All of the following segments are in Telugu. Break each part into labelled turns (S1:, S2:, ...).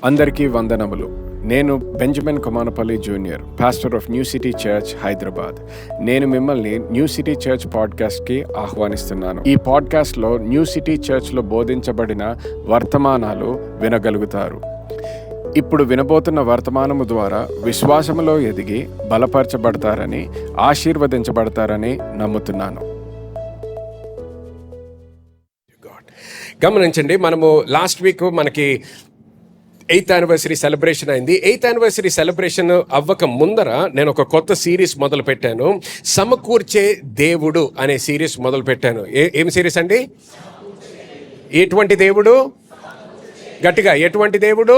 S1: అందరికీ వందనములు. నేను Benjamin Komanapalli junior, pastor of new city church, Hyderabad. నేను మిమ్మల్ని న్యూ సిటీ చర్చ్ పాడ్కాస్ట్కి ఆహ్వానిస్తున్నాను. ఈ పాడ్కాస్ట్లో న్యూ సిటీ చర్చ్లో బోధించబడిన వర్తమానాలు వినగలుగుతారు. ఇప్పుడు వినబోతున్న వర్తమానము ద్వారా విశ్వాసములో ఎదిగి బలపరచబడతారని, ఆశీర్వదించబడతారని నమ్ముతున్నాను.
S2: గమనించండి, మనము లాస్ట్ వీక్ మనకి 8th యానివర్సరీ సెలబ్రేషన్ అయింది. 8th యానివర్సరీ సెలబ్రేషన్ అవ్వక ముందర నేను ఒక కొత్త సిరీస్ మొదలు పెట్టాను. సమకూర్చే దేవుడు అనే సిరీస్ మొదలు పెట్టాను. ఏం సిరీస్ అండి? ఎటువంటి దేవుడు? గట్టిగా, ఎటువంటి దేవుడు?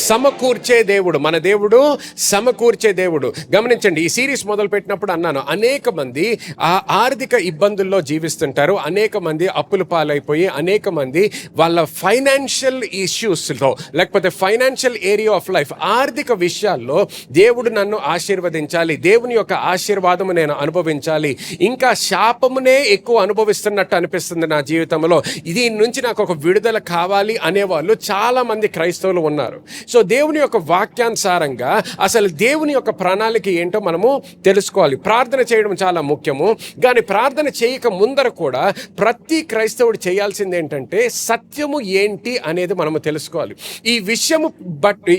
S2: సమకూర్చే దేవుడు. మన దేవుడు సమకూర్చే దేవుడు. గమనించండి, ఈ సిరీస్ మొదలు పెట్టినప్పుడు అన్నాను, అనేక మంది ఆర్థిక ఇబ్బందుల్లో జీవిస్తుంటారు. అనేక మంది అప్పుల పాలైపోయి, అనేక మంది వాళ్ళ ఫైనాన్షియల్ ఇష్యూస్లో, లేకపోతే ఫైనాన్షియల్ ఏరియా ఆఫ్ లైఫ్, ఆర్థిక విషయాల్లో దేవుడు నన్ను ఆశీర్వదించాలి, దేవుని యొక్క ఆశీర్వాదము నేను అనుభవించాలి, ఇంకా శాపమునే ఎక్కువ అనుభవిస్తున్నట్టు అనిపిస్తుంది నా జీవితంలో, దీని నుంచి నాకు ఒక విడుదల కావాలి అనేవాళ్ళు చాలా మంది క్రైస్తవులు ఉన్నారు. సో దేవుని యొక్క వాక్యానుసారంగా అసలు దేవుని యొక్క ప్రణాళిక ఏంటో మనము తెలుసుకోవాలి. ప్రార్థన చేయడం చాలా ముఖ్యము. కానీ ప్రార్థన చేయక ముందర కూడా ప్రతి క్రైస్తవుడు చేయాల్సింది ఏంటంటే సత్యము ఏంటి అనేది మనము తెలుసుకోవాలి.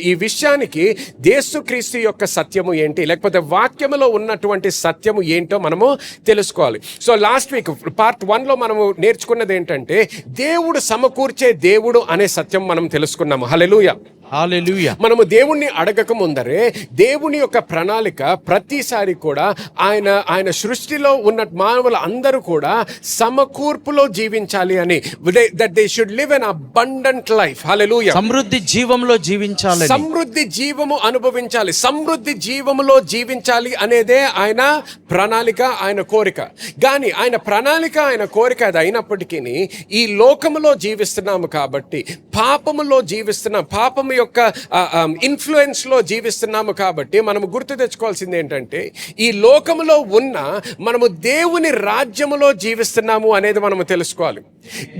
S2: ఈ విషయానికి యేసుక్రీస్తు యొక్క సత్యము ఏంటి, లేకపోతే వాక్యములో ఉన్నటువంటి సత్యము ఏంటో మనము తెలుసుకోవాలి. సో లాస్ట్ వీక్ పార్ట్ 1లో మనము నేర్చుకున్నది ఏంటంటే దేవుడు సమకూర్చే దేవుడు అనే సత్యం మనం తెలుసుకున్నాము. హల్లెలూయా. మనము దేవుణ్ణి అడగక ముందరే దేవుని యొక్క ప్రణాళిక ప్రతిసారి కూడా ఆయన సృష్టిలో ఉన్న మానవులు అందరూ కూడా సమకూర్పులో జీవించాలి అని, that they should live an abundant life. Hallelujah.
S3: సమృద్ధి జీవంలో జీవించాలి,
S2: సమృద్ధి జీవము అనుభవించాలి, సమృద్ధి జీవములో జీవించాలి అనేదే ఆయన ప్రణాళిక, ఆయన కోరిక. కానీ ఆయన ప్రణాళిక, ఆయన కోరిక అది అయినప్పటికీ ఈ లోకములో జీవిస్తున్నాము కాబట్టి, పాపములో జీవిస్తున్నాం, పాపము యొక్క ఇన్ఫ్లుయెన్స్లో జీవిస్తున్నాము కాబట్టి మనము గుర్తు తెచ్చుకోవాల్సింది ఏంటంటే ఈ లోకములో ఉన్న మనము దేవుని రాజ్యములో జీవిస్తున్నాము అనేది మనము తెలుసుకోవాలి.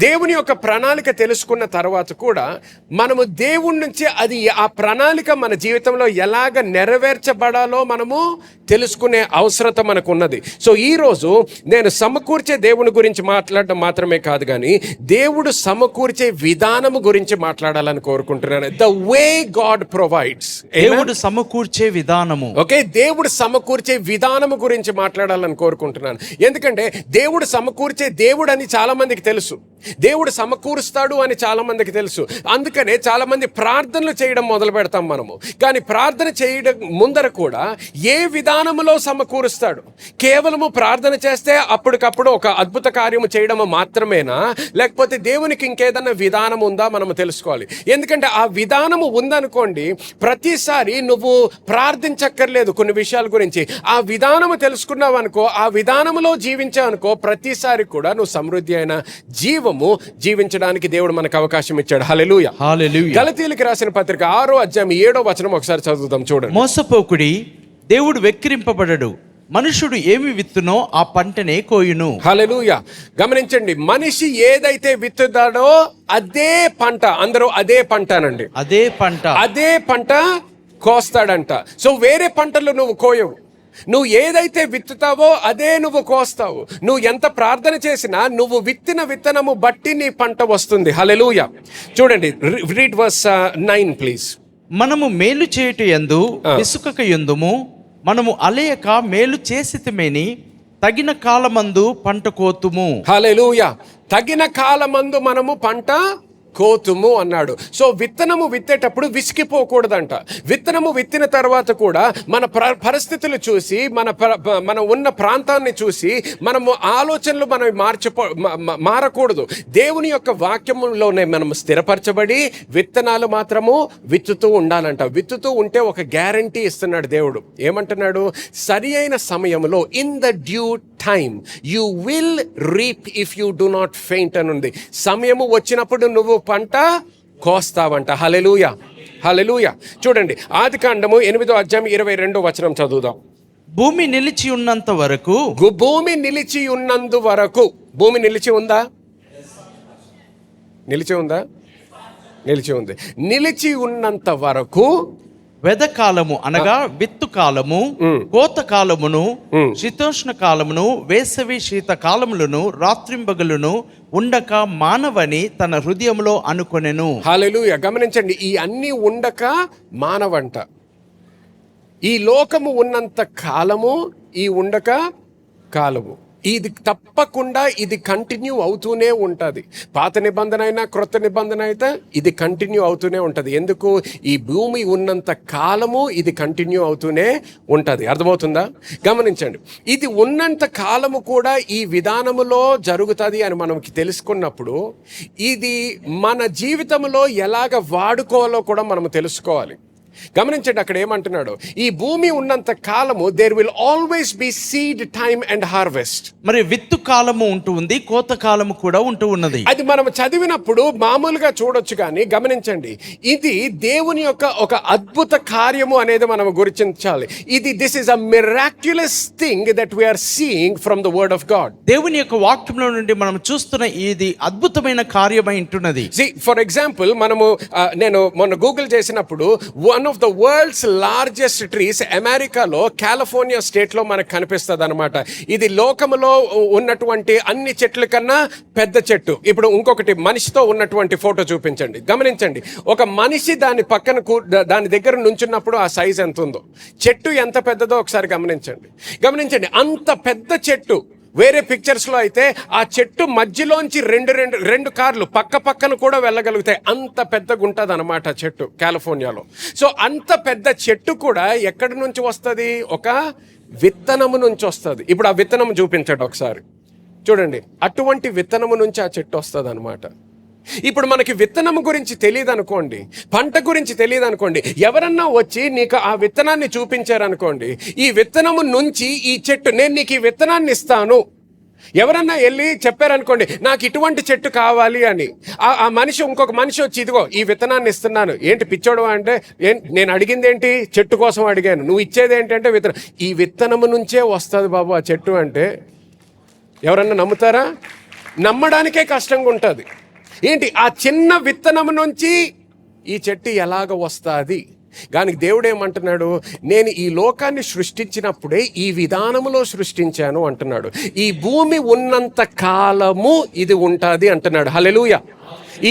S2: దేవుని యొక్క ప్రణాళిక తెలుసుకున్న తర్వాత కూడా మనము దేవుడి నుంచి అది ఆ ప్రణాళిక మన జీవితంలో ఎలాగ నెరవేర్చబడాలో మనము తెలుసుకునే అవసరత మనకు ఉన్నది. సో ఈరోజు నేను సమకూర్చే దేవుని గురించి మాట్లాడడం మాత్రమే కాదు, కానీ దేవుడు సమకూర్చే విధానము గురించి మాట్లాడాలని కోరుకుంటున్నాను. The way God provides.
S3: దేవుడు సమకూర్చే విధానము.
S2: ఓకే, దేవుడు సమకూర్చే విధానము గురించి మాట్లాడాలని కోరుకుంటున్నాను. ఎందుకంటే దేవుడు సమకూర్చే దేవుడు అని చాలా మందికి తెలుసు, దేవుడు సమకూరుస్తాడు అని చాలా మందికి తెలుసు. అందుకనే చాలా మంది ప్రార్థనలు చేయడం మొదలు పెడతాం మనము. కానీ ప్రార్థన చేయడం ముందర కూడా ఏ విధానములో సమకూరుస్తాడు? కేవలము ప్రార్థన చేస్తే అప్పటికప్పుడు ఒక అద్భుత కార్యము చేయడం మాత్రమేనా, లేకపోతే దేవునికి ఇంకేదన్నా విధానం ఉందా మనము తెలుసుకోవాలి. ఎందుకంటే ఆ విధానము ఉందనుకోండి, ప్రతిసారి నువ్వు ప్రార్థించక్కర్లేదు కొన్ని విషయాల గురించి. ఆ విధానము తెలుసుకున్నావు అనుకో, ఆ విధానములో జీవించావు అనుకో, ప్రతిసారి కూడా నువ్వు సమృద్ధి అయిన జీవము జీవించడానికి దేవుడు మనకు అవకాశం ఇచ్చాడు. హల్లెలూయా. గలతీయులకు రాసిన పత్రిక 6వ అధ్యాయం 7వ వచనం ఒకసారి చదువుదాం, చూడండి.
S3: మోసపోకుడి, దేవుడు వెక్కిరింపబడడు, మనుషుడు ఏమి విత్తునో ఆ పంటనే కోయును.
S2: హల్లెలూయా. గమనించండి, మనిషి ఏదైతే విత్తుతాడో అదే పంట, అందరూ అదే పంట అనండి, అదే పంట కోస్తాడంట. సో వేరే పంటలు నువ్వు కోయవు, నువ్వు ఏదైతే విత్తుతావో అదే నువ్వు కోస్తావు. నువ్వు ఎంత ప్రార్థన చేసినా నువ్వు విత్తిన విత్తనము బట్టి నీ పంట వస్తుంది. హల్లెలూయా. చూడండి, రీడ్ వర్స్ 9 ప్లీజ్.
S3: మనము మేలు చేయుట యందు విసుకక యందుము, మనము అలయక మేలు చేసితిమేని తగిన కాలమందు పంట కోతుము.
S2: హల్లెలూయా. తగిన కాలమందు మనము పంట కోతుము అన్నాడు. సో విత్తనము విత్తేటప్పుడు విసిగిపోకూడదంట. విత్తనము విత్తిన తర్వాత కూడా మన పరిస్థితులు చూసి, మన ఉన్న ప్రాంతాన్ని చూసి మనము ఆలోచనలు మనం మారకూడదు. దేవుని యొక్క వాక్యములోనే మనం స్థిరపరచబడి విత్తనాలు మాత్రము విత్తుతూ ఉండాలంట. విత్తుతూ ఉంటే ఒక గ్యారంటీ ఇస్తున్నాడు దేవుడు. ఏమంటున్నాడు? సరి అయిన సమయంలో, in the due time you will reap if you do not faint అని ఉంది. సమయము వచ్చినప్పుడు నువ్వు పంట కోస్తావంట. హల్లెలూయా, హల్లెలూయా. చూడండి, ఆదికాండము 8వ అధ్యాయం 22వ వచనం చదువుదాం.
S3: భూమి నిలిచి ఉన్నంత వరకు,
S2: భూమి నిలిచి ఉన్నందు వరకు. భూమి నిలిచి ఉందా? నిలిచి ఉందా? నిలిచి ఉంది. నిలిచి ఉన్నంత వరకు
S3: వెదకాలము అనగా విత్తు కాలము, కోత కాలమును, శీతోష్ణ కాలమును, వేసవి శీత కాలములను, రాత్రింబగలును ఉండక మానవని తన హృదయంలో అనుకొనెను.
S2: హల్లెలూయా. గమనించండి, ఈ అన్ని ఉండక మానవంట. ఈ లోకము ఉన్నంత కాలము ఈ ఉండక కాలము, ఇది తప్పకుండా ఇది కంటిన్యూ అవుతూనే ఉంటుంది. పాత నిబంధన అయినా క్రొత్త నిబంధన అయితే ఇది కంటిన్యూ అవుతూనే ఉంటుంది. ఎందుకు? ఈ భూమి ఉన్నంత కాలము ఇది కంటిన్యూ అవుతూనే ఉంటుంది. అర్థమవుతుందా? గమనించండి, ఇది ఉన్నంత కాలము కూడా ఈ విధానములో జరుగుతుంది అని మనకి తెలుసుకున్నప్పుడు ఇది మన జీవితంలో ఎలాగ వాడుకోవాలో కూడా మనం తెలుసుకోవాలి. గమనించండి, అక్కడ ఏమంటున్నాడు, ఈ భూమి ఉన్నంత కాలము there will always be seed time and harvest.
S3: మరి విత్తు కాలము ఉంటూ ఉంది, కోత కాలము కూడా ఉంటూ ఉన్నది.
S2: అది మనం చదివినప్పుడు మామూలుగా చూడొచ్చు, కానీ గమనించండి, ఇది దేవుని యొక్క ఒక అద్భుత కార్యము అనేది మనం గుర్తించాలి. This is a miraculous thing that we are seeing from the word of God.
S3: దేవుని యొక్క వాక్యంలో నుండి మనం చూస్తున్న ఇది అద్భుతమైన కార్యమై ఉంటున్నది.
S2: ఫర్ ఎగ్జాంపుల్, నేను మొన్న గూగుల్ చేసినప్పుడు one of the world's largest trees అమెరికాలో కాలిఫోర్నియా స్టేట్లో మనకు కనిపిస్తుంది అనమాట. ఇది లోకములో ఉన్నటువంటి అన్ని చెట్ల కన్నా పెద్ద చెట్టు. ఇప్పుడు ఇంకొకటి మనిషితో ఉన్నటువంటి ఫోటో చూపించండి. గమనించండి, ఒక మనిషి దాని పక్కన దాని దగ్గర నుంచున్నప్పుడు ఆ సైజ్ ఎంత ఉందో, చెట్టు ఎంత పెద్దదో ఒకసారి గమనించండి. అంత పెద్ద చెట్టు. వేరే పిక్చర్స్లో అయితే ఆ చెట్టు మధ్యలోంచి రెండు కార్లు పక్క పక్కన కూడా వెళ్ళగలుగుతాయి. అంత పెద్దగా ఉంటుంది అనమాట చెట్టు కాలిఫోర్నియాలో. సో అంత పెద్ద చెట్టు కూడా ఎక్కడి నుంచి వస్తుంది? ఒక విత్తనము నుంచి వస్తుంది. ఇప్పుడు ఆ విత్తనం చూపించండి ఒకసారి, చూడండి. అటువంటి విత్తనము నుంచి ఆ చెట్టు వస్తుంది అనమాట. ఇప్పుడు మనకి విత్తనము గురించి తెలియదు అనుకోండి, పంట గురించి తెలియదు అనుకోండి, ఎవరన్నా వచ్చి నీకు ఆ విత్తనాన్ని చూపించారనుకోండి, ఈ విత్తనము నుంచి ఈ చెట్టు, నేను నీకు ఈ విత్తనాన్ని ఇస్తాను, ఎవరన్నా వెళ్ళి చెప్పారనుకోండి, నాకు ఇటువంటి చెట్టు కావాలి అని, ఆ మనిషి ఇంకొక మనిషి వచ్చి, ఇదిగో ఈ విత్తనాన్ని ఇస్తున్నాను. ఏంటి పిచ్చోడు అంటే, నేను అడిగింది ఏంటి? చెట్టు కోసం అడిగాను. నువ్వు ఇచ్చేది ఏంటంటే విత్తనం. ఈ విత్తనము నుంచే వస్తుంది బాబు ఆ చెట్టు అంటే ఎవరన్నా నమ్ముతారా? నమ్మడానికే కష్టంగా ఉంటుంది. ఏంటి? ఆ చిన్న విత్తనం నుంచి ఈ చెట్టు ఎలాగ వస్తుంది? కానీ దేవుడు ఏమంటున్నాడు, నేను ఈ లోకాన్ని సృష్టించినప్పుడే ఈ విధానములో సృష్టించాను అంటున్నాడు. ఈ భూమి ఉన్నంత కాలము ఇది ఉంటుంది అంటున్నాడు. హల్లెలూయా.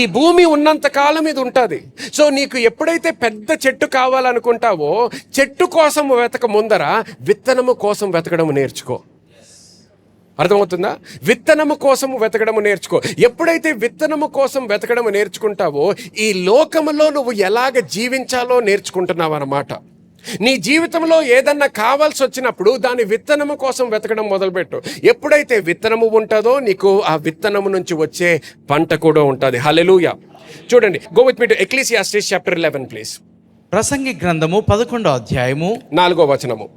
S2: ఈ భూమి ఉన్నంత కాలం ఇది ఉంటుంది. సో నీకు ఎప్పుడైతే పెద్ద చెట్టు కావాలనుకుంటావో, చెట్టు కోసం వెతక ముందర విత్తనము కోసం వెతకడం నేర్చుకో. అర్థమవుతుందా? విత్తనము కోసం వెతకడము నేర్చుకో. ఎప్పుడైతే విత్తనము కోసం వెతకడము నేర్చుకుంటావో, ఈ లోకములో నువ్వు ఎలాగ జీవించాలో నేర్చుకుంటున్నావు అన్నమాట. నీ జీవితంలో ఏదన్నా కావాల్సి వచ్చినప్పుడు దాని విత్తనము కోసం వెతకడం మొదలుపెట్టు. ఎప్పుడైతే విత్తనము ఉంటుందో నీకు ఆ విత్తనము నుంచి వచ్చే పంట కూడా ఉంటుంది. హల్లెలూయా. చూడండి, go with me to Ecclesiastes chapter 11 please.
S3: ప్రసంగి గ్రంథము 11వ అధ్యాయము
S2: 4వ వచనము.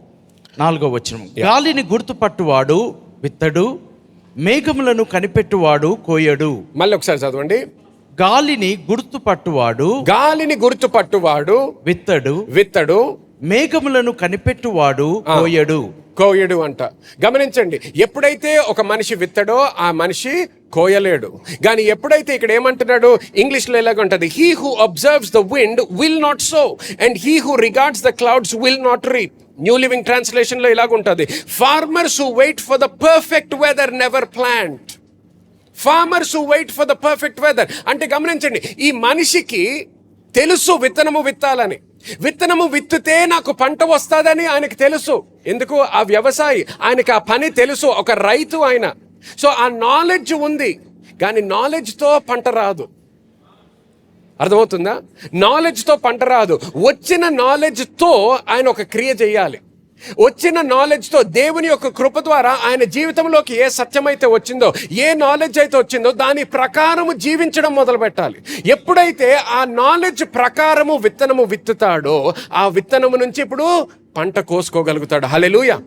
S3: గాలిని గుర్తుపట్టువాడు విత్తడు, మేఘములను కనిపెట్టువాడు కోయడు.
S2: మళ్ళీ ఒకసారి చదవండి.
S3: గాలిని గుర్తుపట్టువాడు
S2: విత్తడు,
S3: మేఘములను కనిపెట్టువాడు
S2: కోయడు అంట. గమనించండి, ఎప్పుడైతే ఒక మనిషి విత్తడో ఆ మనిషి కోయలేడు. కానీ ఎప్పుడైతే ఇక్కడ ఏమంటున్నాడు, ఇంగ్లీష్లో ఎలాగ ఉంటుంది, he who observes the wind will not sow and he who regards the clouds will not reap. New Living ట్రాన్స్లేషన్లో ఇలాగ ఉంటుంది, farmers who wait for the perfect weather never plant. Farmers who wait for the perfect weather అంటే గమనించండి, ఈ మనిషికి తెలుసు విత్తనము విత్తాలని. విత్తనము విత్తితే నాకు పంట వస్తుందని ఆయనకు తెలుసు. ఎందుకు? ఆ వ్యవసాయి, ఆయనకి ఆ పని తెలుసు, ఒక రైతు ఆయన. సో ఆ నాలెడ్జ్ ఉంది, కానీ నాలెడ్జ్తో పంట రాదు. అర్థమవుతుందా? నాలెడ్జ్తో పంట రాదు. వచ్చిన నాలెడ్జ్తో ఆయన ఒక క్రియ చేయాలి. వచ్చిన నాలెడ్జ్తో దేవుని యొక్క కృప ద్వారా ఆయన జీవితంలోకి ఏ సత్యమైతే వచ్చిందో, ఏ నాలెడ్జ్ అయితే వచ్చిందో దాని ప్రకారము జీవించడం మొదలు పెట్టాలి. ఎప్పుడైతే ఆ నాలెడ్జ్ ప్రకారము విత్తనము విత్తుతాడో ఆ విత్తనము నుంచి ఇప్పుడు పంట కోసుకోగలుగుతాడు. హల్లెలూయా.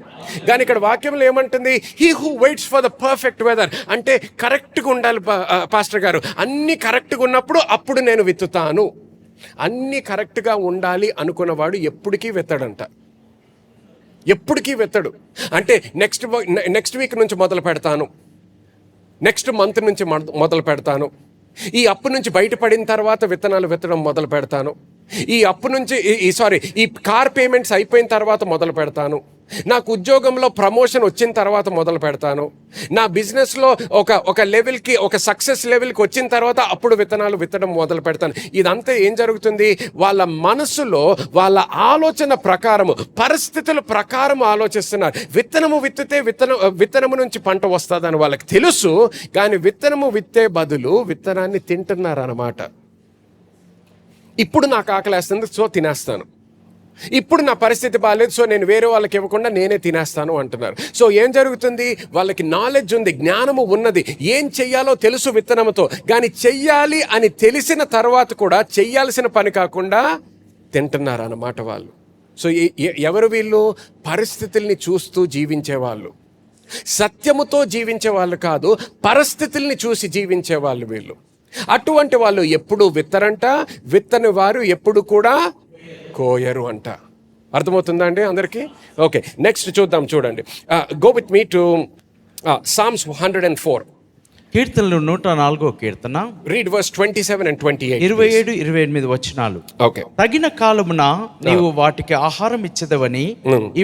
S2: కానీ ఇక్కడ వాక్యంలో ఏమంటుంది, he who waits for the perfect weather అంటే కరెక్ట్గా ఉండాలి పాస్టర్ గారు, అన్నీ కరెక్ట్గా ఉన్నప్పుడు అప్పుడు నేను విత్తుతాను. అన్నీ కరెక్ట్గా ఉండాలి అనుకున్నవాడు ఎప్పటికీ విత్తడంట. ఎప్పటికీ వెత్తడు. అంటే నెక్స్ట్ వీక్ నుంచి మొదలు పెడతాను, నెక్స్ట్ మంత్ నుంచి మొదలు పెడతాను, ఈ అప్పు నుంచి బయటపడిన తర్వాత విత్తనాలు విత్తడం మొదలు పెడతాను. ఈ అప్పు నుంచి ఈ కార్ పేమెంట్స్ అయిపోయిన తర్వాత మొదలు పెడతాను. నాకు ఉద్యోగంలో ప్రమోషన్ వచ్చిన తర్వాత మొదలు పెడతాను. నా బిజినెస్లో ఒక లెవెల్కి, ఒక సక్సెస్ లెవెల్కి వచ్చిన తర్వాత అప్పుడు విత్తనాలు విత్తడం మొదలు పెడతాను. ఇదంతా ఏం జరుగుతుంది? వాళ్ళ మనసులో వాళ్ళ ఆలోచన ప్రకారము, పరిస్థితుల ప్రకారం ఆలోచిస్తున్నారు. విత్తనము విత్తితే విత్తనము నుంచి పంట వస్తుందని వాళ్ళకి తెలుసు, కానీ విత్తనము విత్తే బదులు విత్తనాన్ని తింటున్నారు అన్నమాట. ఇప్పుడు నాకు ఆకలేస్తుంది, సో తినేస్తాను. ఇప్పుడు నా పరిస్థితి బాగాలేదు, సో నేను వేరే వాళ్ళకి ఇవ్వకుండా నేనే తినేస్తాను అంటున్నారు. సో ఏం జరుగుతుంది? వాళ్ళకి నాలెడ్జ్ ఉంది, జ్ఞానము ఉన్నది, ఏం చెయ్యాలో తెలుసు విత్తనంతో. కానీ చెయ్యాలి అని తెలిసిన తర్వాత కూడా చెయ్యాల్సిన పని కాకుండా తింటున్నారు అన్నమాట వాళ్ళు. సో ఎవరు వీళ్ళు? పరిస్థితుల్ని చూస్తూ జీవించేవాళ్ళు, సత్యముతో జీవించే వాళ్ళు కాదు, పరిస్థితుల్ని చూసి జీవించే వాళ్ళు వీళ్ళు. అటువంటి వాళ్ళు ఎప్పుడు విత్తరంట, విత్తని వారు ఎప్పుడు కూడా కోయరు అంట. అర్థమవుతుందా అండి అందరికీ? ఓకే, నెక్స్ట్ చూద్దాం. చూడండి, go with me to Psalms 104.
S3: కీర్తనలు 104వ కీర్తన.
S2: Read verse 27 and 28.
S3: 27-28 వచనాలు.
S2: ఓకే.
S3: తగిన కాలమున నీవు వాటికి ఆహారం ఇచ్చదవని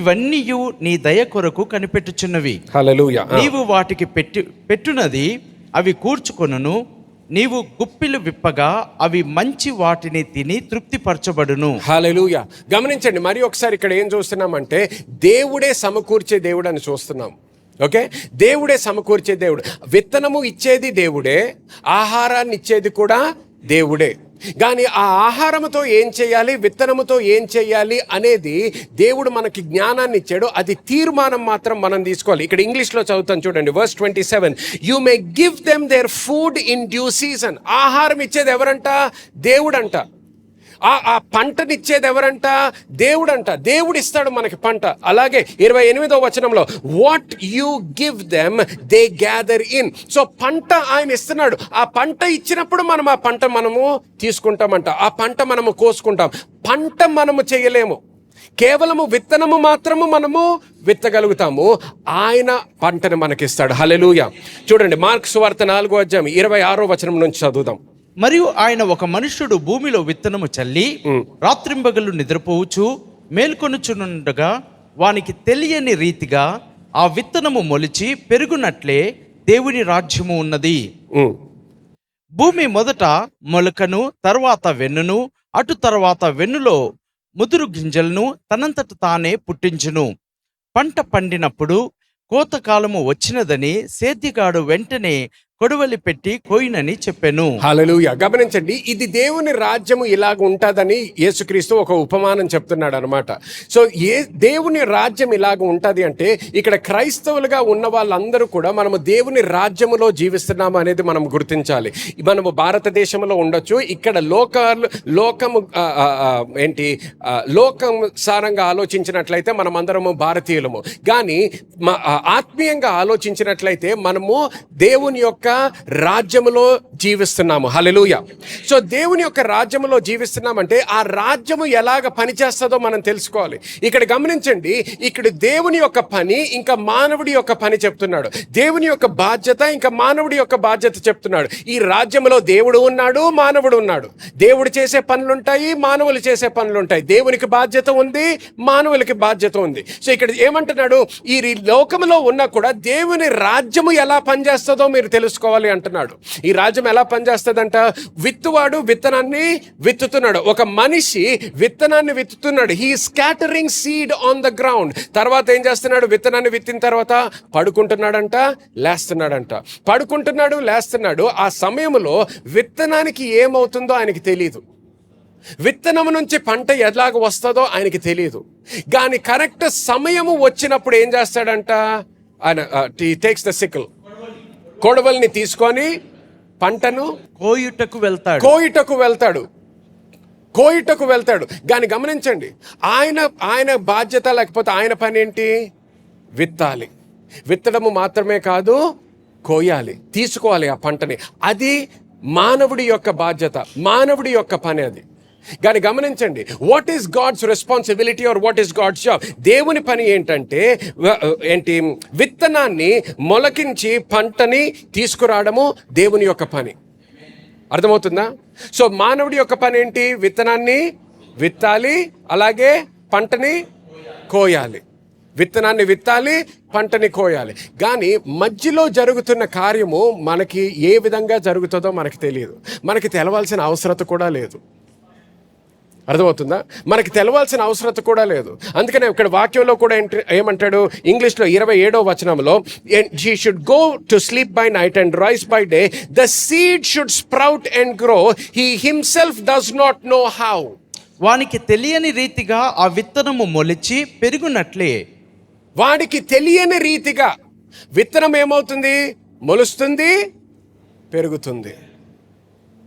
S3: ఇవన్నీ నీ దయ కొరకు కనిపెట్టుచున్నవి.
S2: హల్లెలూయా.
S3: నీవు వాటికి పెట్టునది అవి కూర్చుకొనును. నీవు గుప్పిలు విప్పగా అవి మంచి వాటిని తిని తృప్తిపరచబడును.
S2: హల్లెలూయా. గమనించండి, మరి ఒకసారి ఇక్కడ ఏం చూస్తున్నామంటే దేవుడే సమకూర్చే దేవుడు అని చూస్తున్నాం. ఓకే, దేవుడే సమకూర్చే దేవుడు. విత్తనము ఇచ్చేది దేవుడే, ఆహారాన్ని ఇచ్చేది కూడా దేవుడే. కానీ ఆ ఆహారముతో ఏం చేయాలి, విత్తనముతో ఏం చేయాలి అనేది దేవుడు మనకి జ్ఞానాన్ని ఇచ్చాడు. అది తీర్మానం మాత్రం మనం తీసుకోవాలి. ఇక్కడ ఇంగ్లీష్లో చదువుతాను చూడండి, verse 27. You may give them their food in due season. ఆహారం ఇచ్చేది ఎవరంట? దేవుడంట. ఆ పంటనిచ్చేది ఎవరంట? దేవుడంట. దేవుడు ఇస్తాడు మనకి పంట. అలాగే 28వ వచనంలో what you give them they gather in. So పంట ఆయన ఇస్తున్నాడు. ఆ పంట ఇచ్చినప్పుడు మనం ఆ పంట మనము తీసుకుంటామంట, ఆ పంట మనము కోసుకుంటాం. పంట మనము చేయలేము, కేవలము విత్తనము మాత్రము మనము విత్తగలుగుతాము. ఆయన పంటను మనకిస్తాడు. హల్లెలూయా. చూడండి, మార్కు సువార్త 4వ అధ్యాయం 26వ వచనం నుంచి చదువుదాం.
S3: మరియు ఆయన ఒక మనుష్యుడు భూమిలో విత్తనము చల్లి రాత్రింబగళ్ళు నిద్రపోవచ్చు మేల్కొనుచునుండగా వానికి తెలియని రీతిగా ఆ విత్తనము మొలిచి పెరుగునట్లే దేవుని రాజ్యము ఉన్నది. భూమి మొదట మొలకను, తర్వాత వెన్నును, అటు తర్వాత వెన్నులో ముదురు గింజలను తనంతట తానే పుట్టించును. పంట పండినప్పుడు కోతకాలము వచ్చినదని సేద్యగాడు వెంటనే కొడవలి పెట్టి కోయినని చెప్పాను.
S2: హల్లెలూయా. గమనించండి, ఇది దేవుని రాజ్యము ఇలాగ ఉంటుందని యేసుక్రీస్తు ఒక ఉపమానం చెప్తున్నాడు అనమాట. సో దేవుని రాజ్యం ఇలాగ ఉంటుంది అంటే ఇక్కడ క్రైస్తవులుగా ఉన్న వాళ్ళందరూ కూడా మనము దేవుని రాజ్యములో జీవిస్తున్నాము అనేది మనం గుర్తించాలి. మనము భారతదేశంలో ఉండొచ్చు, ఇక్కడ లోకము సారంగా ఆలోచించినట్లయితే మనం అందరము భారతీయులము. కానీ ఆత్మీయంగా ఆలోచించినట్లయితే మనము దేవుని యొక్క రాజ్యములో జీవిస్తున్నాము. హల్లెలూయా. సో దేవుని యొక్క రాజ్యములో జీవిస్తున్నామంటే ఆ రాజ్యము ఎలాగ పనిచేస్తుందో మనం తెలుసుకోవాలి. ఇక్కడ గమనించండి, ఇక్కడ దేవుని యొక్క పని ఇంకా మానవుడి యొక్క పని చెప్తున్నాడు. దేవుని యొక్క బాధ్యత ఇంకా మానవుడి యొక్క బాధ్యత చెప్తున్నాడు. ఈ రాజ్యములో దేవుడు ఉన్నాడు, మానవుడు ఉన్నాడు. దేవుడు చేసే పనులుంటాయి, మానవులు చేసే పనులుంటాయి. దేవునికి బాధ్యత ఉంది, మానవులకి బాధ్యత ఉంది. సో ఇక్కడ ఏమంటున్నాడు, ఈ లోకములో ఉన్నా కూడా దేవుని రాజ్యము ఎలా పనిచేస్తుందో మీరు తెలుసుకోవాలి అంటున్నాడు. ఈ రాజ్యం ఎలా పనిచేస్తుందంట? విత్తువాడు విత్తనాన్ని విత్తుతున్నాడు. ఒక మనిషి విత్తనాన్ని విత్తుతున్నాడు. He scattering seed on the ground. తర్వాత ఏం చేస్తున్నాడు? విత్తనాన్ని విత్తిన తర్వాత పడుకుంటున్నాడంట, లేస్తున్నాడంట. పడుకుంటున్నాడు, లేస్తున్నాడు. ఆ సమయంలో విత్తనానికి ఏమవుతుందో ఆయనకి తెలియదు. విత్తనం నుంచి పంట ఎలాగ వస్తుందో ఆయనకి తెలియదు. కానీ కరెక్ట్ సమయము వచ్చినప్పుడు ఏం చేస్తాడంట? ఆయన టేక్స్ ద సికిల్, కొడవల్ని తీసుకొని పంటను
S3: కోయుటకు వెళ్తాడు. కానీ గమనించండి, ఆయన బాధ్యత లేకపోతే ఆయన పని ఏంటి? విత్తాలి. విత్తడము మాత్రమే కాదు, కోయాలి, తీసుకోవాలి ఆ పంటని. అది మానవుడి యొక్క బాధ్యత, మానవుడి యొక్క పని అది. కానీ గమనించండి, what is God's responsibility or what is God's job? దేవుని పని ఏంటంటే విత్తనాన్ని మొలకించి పంటని తీసుకురావడము దేవుని యొక్క పని.
S2: అర్థమవుతుందా? సో మానవుడి యొక్క పని ఏంటి? విత్తనాన్ని విత్తాలి, అలాగే పంటని కోయాలి. విత్తనాన్ని విత్తాలి, పంటని కోయాలి. కానీ మధ్యలో జరుగుతున్న కార్యము మనకి ఏ విధంగా జరుగుతుందో మనకి తెలియదు. మనకి తెలవాల్సిన అవసరత కూడా లేదు. అర్థమవుతుందా? మనకి తెలవాల్సిన అవసరత కూడా లేదు. అందుకనే ఇక్కడ వాక్యంలో కూడా ఏమంటాడు? ఇంగ్లీష్లో 27వ వచనంలో, she should go to sleep by night and rise by day, the seed should sprout and grow, he himself does not know how.
S4: వానికి తెలియని రీతిగా ఆ విత్తనము మొలిచి పెరుగునట్లే.
S2: వాడికి తెలియని రీతిగా విత్తనం ఏమవుతుంది? మొలుస్తుంది, పెరుగుతుంది,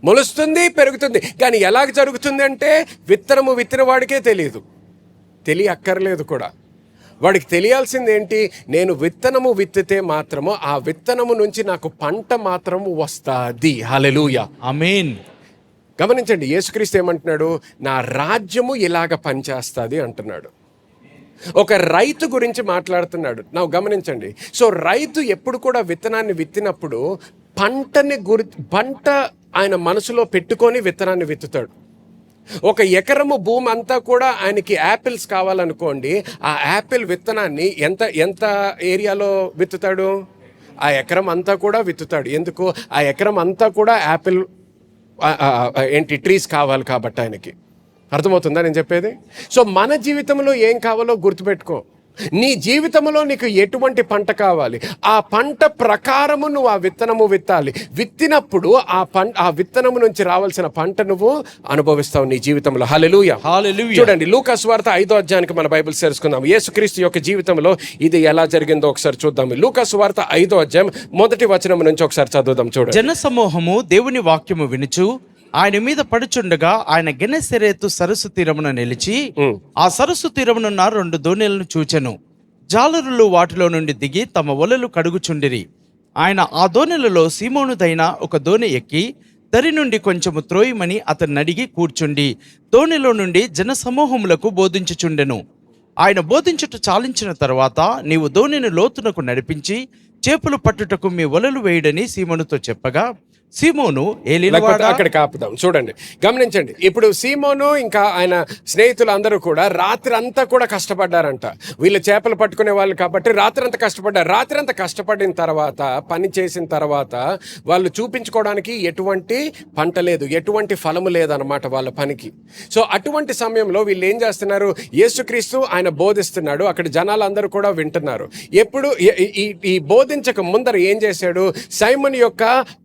S2: మొలుస్తుంది, పెరుగుతుంది. కానీ ఎలాగ జరుగుతుంది అంటే విత్తనము విత్తిన వాడికే తెలియదు, తెలియక్కర్లేదు కూడా. వాడికి తెలియాల్సింది ఏంటి? నేను విత్తనము విత్తితే మాత్రము ఆ విత్తనము నుంచి నాకు పంట మాత్రము వస్తుంది. హల్లెలూయా,
S4: ఆమేన్.
S2: గమనించండి, యేసుక్రీస్తు ఏమంటున్నాడు? నా రాజ్యము ఇలాగ పనిచేస్తుంది అంటున్నాడు. ఒక రైతు గురించి మాట్లాడుతున్నాడు. నా గమనించండి. సో రైతు ఎప్పుడు కూడా విత్తనాన్ని విత్తినప్పుడు పంట ఆయన మనసులో పెట్టుకొని విత్తనాన్ని విత్తుతాడు. ఒక ఎకరము భూమి అంతా కూడా ఆయనకి యాపిల్స్ కావాలనుకోండి, ఆ యాపిల్ విత్తనాన్ని ఎంత ఏరియాలో విత్తుతాడు? ఆ ఎకరం అంతా కూడా విత్తుతాడు. ఎందుకు? ఆ ఎకరం అంతా కూడా యాపిల్ ట్రీస్ కావాలి కాబట్టి ఆయనకి. అర్థమవుతుందా నేను చెప్పేది? సో మన జీవితంలో ఏం కావాలో గుర్తుపెట్టుకో. నీ జీవితంలో నీకు ఎటువంటి పంట కావాలి, ఆ పంట ప్రకారము నువ్వు ఆ విత్తనము విత్తాలి. విత్తినప్పుడు ఆ విత్తనము నుంచి రావాల్సిన పంట నువ్వు అనుభవిస్తావు నీ జీవితంలో. హల్లెలూయా,
S4: హల్లెలూయా.
S2: చూడండి, లూకా సువార్త 5వ అధ్యాయానికి మన బైబిల్ తెలుసుకుందాం. యేసుక్రీస్తు యొక్క జీవితంలో ఇది ఎలా జరిగిందో ఒకసారి చూద్దాం. లూకా సువార్త 5వ అధ్యాయం 1వ వచనం నుంచి ఒకసారి చదువుదాం. చూడండి.
S4: జన సమూహము దేవుని వాక్యము వినుచు ఆయన మీద పడుచుండగా ఆయన గెనెసరేతు సరస్సు తీరమున నిలిచి ఆ సరస్సు తీరమునున్న 2 దోణెలను చూచెను. జాలరులు వాటిలో నుండి దిగి తమ వలలు కడుగుచుండిరి. ఆయన ఆ దోణెలలో సీమోనుదైన ఒక దోణి ఎక్కి దరి నుండి కొంచెము త్రోయమని అతన్ని అడిగి కూర్చుండి దోణిలో నుండి జన సమూహములకు బోధించుచుండెను. ఆయన బోధించుట చాలించిన తర్వాత, నీవు దోణిని లోతునకు నడిపించి చేపలు పట్టుటకు మీ వలలు వేయుడని సీమోనుతో చెప్పగా, సీమోను
S2: అక్కడికి ఆపుదాం. చూడండి, గమనించండి. ఇప్పుడు సీమోను ఇంకా ఆయన స్నేహితులు అందరూ కూడా రాత్రి అంతా కూడా కష్టపడ్డారంట. వీళ్ళు చేపలు పట్టుకునే వాళ్ళు కాబట్టి రాత్రి అంతా కష్టపడ్డారు. రాత్రి అంతా కష్టపడిన తర్వాత, పని చేసిన తర్వాత వాళ్ళు చూపించుకోవడానికి ఎటువంటి పంట లేదు, ఎటువంటి ఫలము లేదన్నమాట వాళ్ళ పనికి. సో అటువంటి సమయంలో వీళ్ళు ఏం చేస్తున్నారు? యేసుక్రీస్తు ఆయన బోధిస్తున్నాడు, అక్కడ జనాలు అందరూ కూడా వింటున్నారు. ఎప్పుడు ఈ బోధించక ముందర ఏం చేశాడు? సైమన్ యొక్క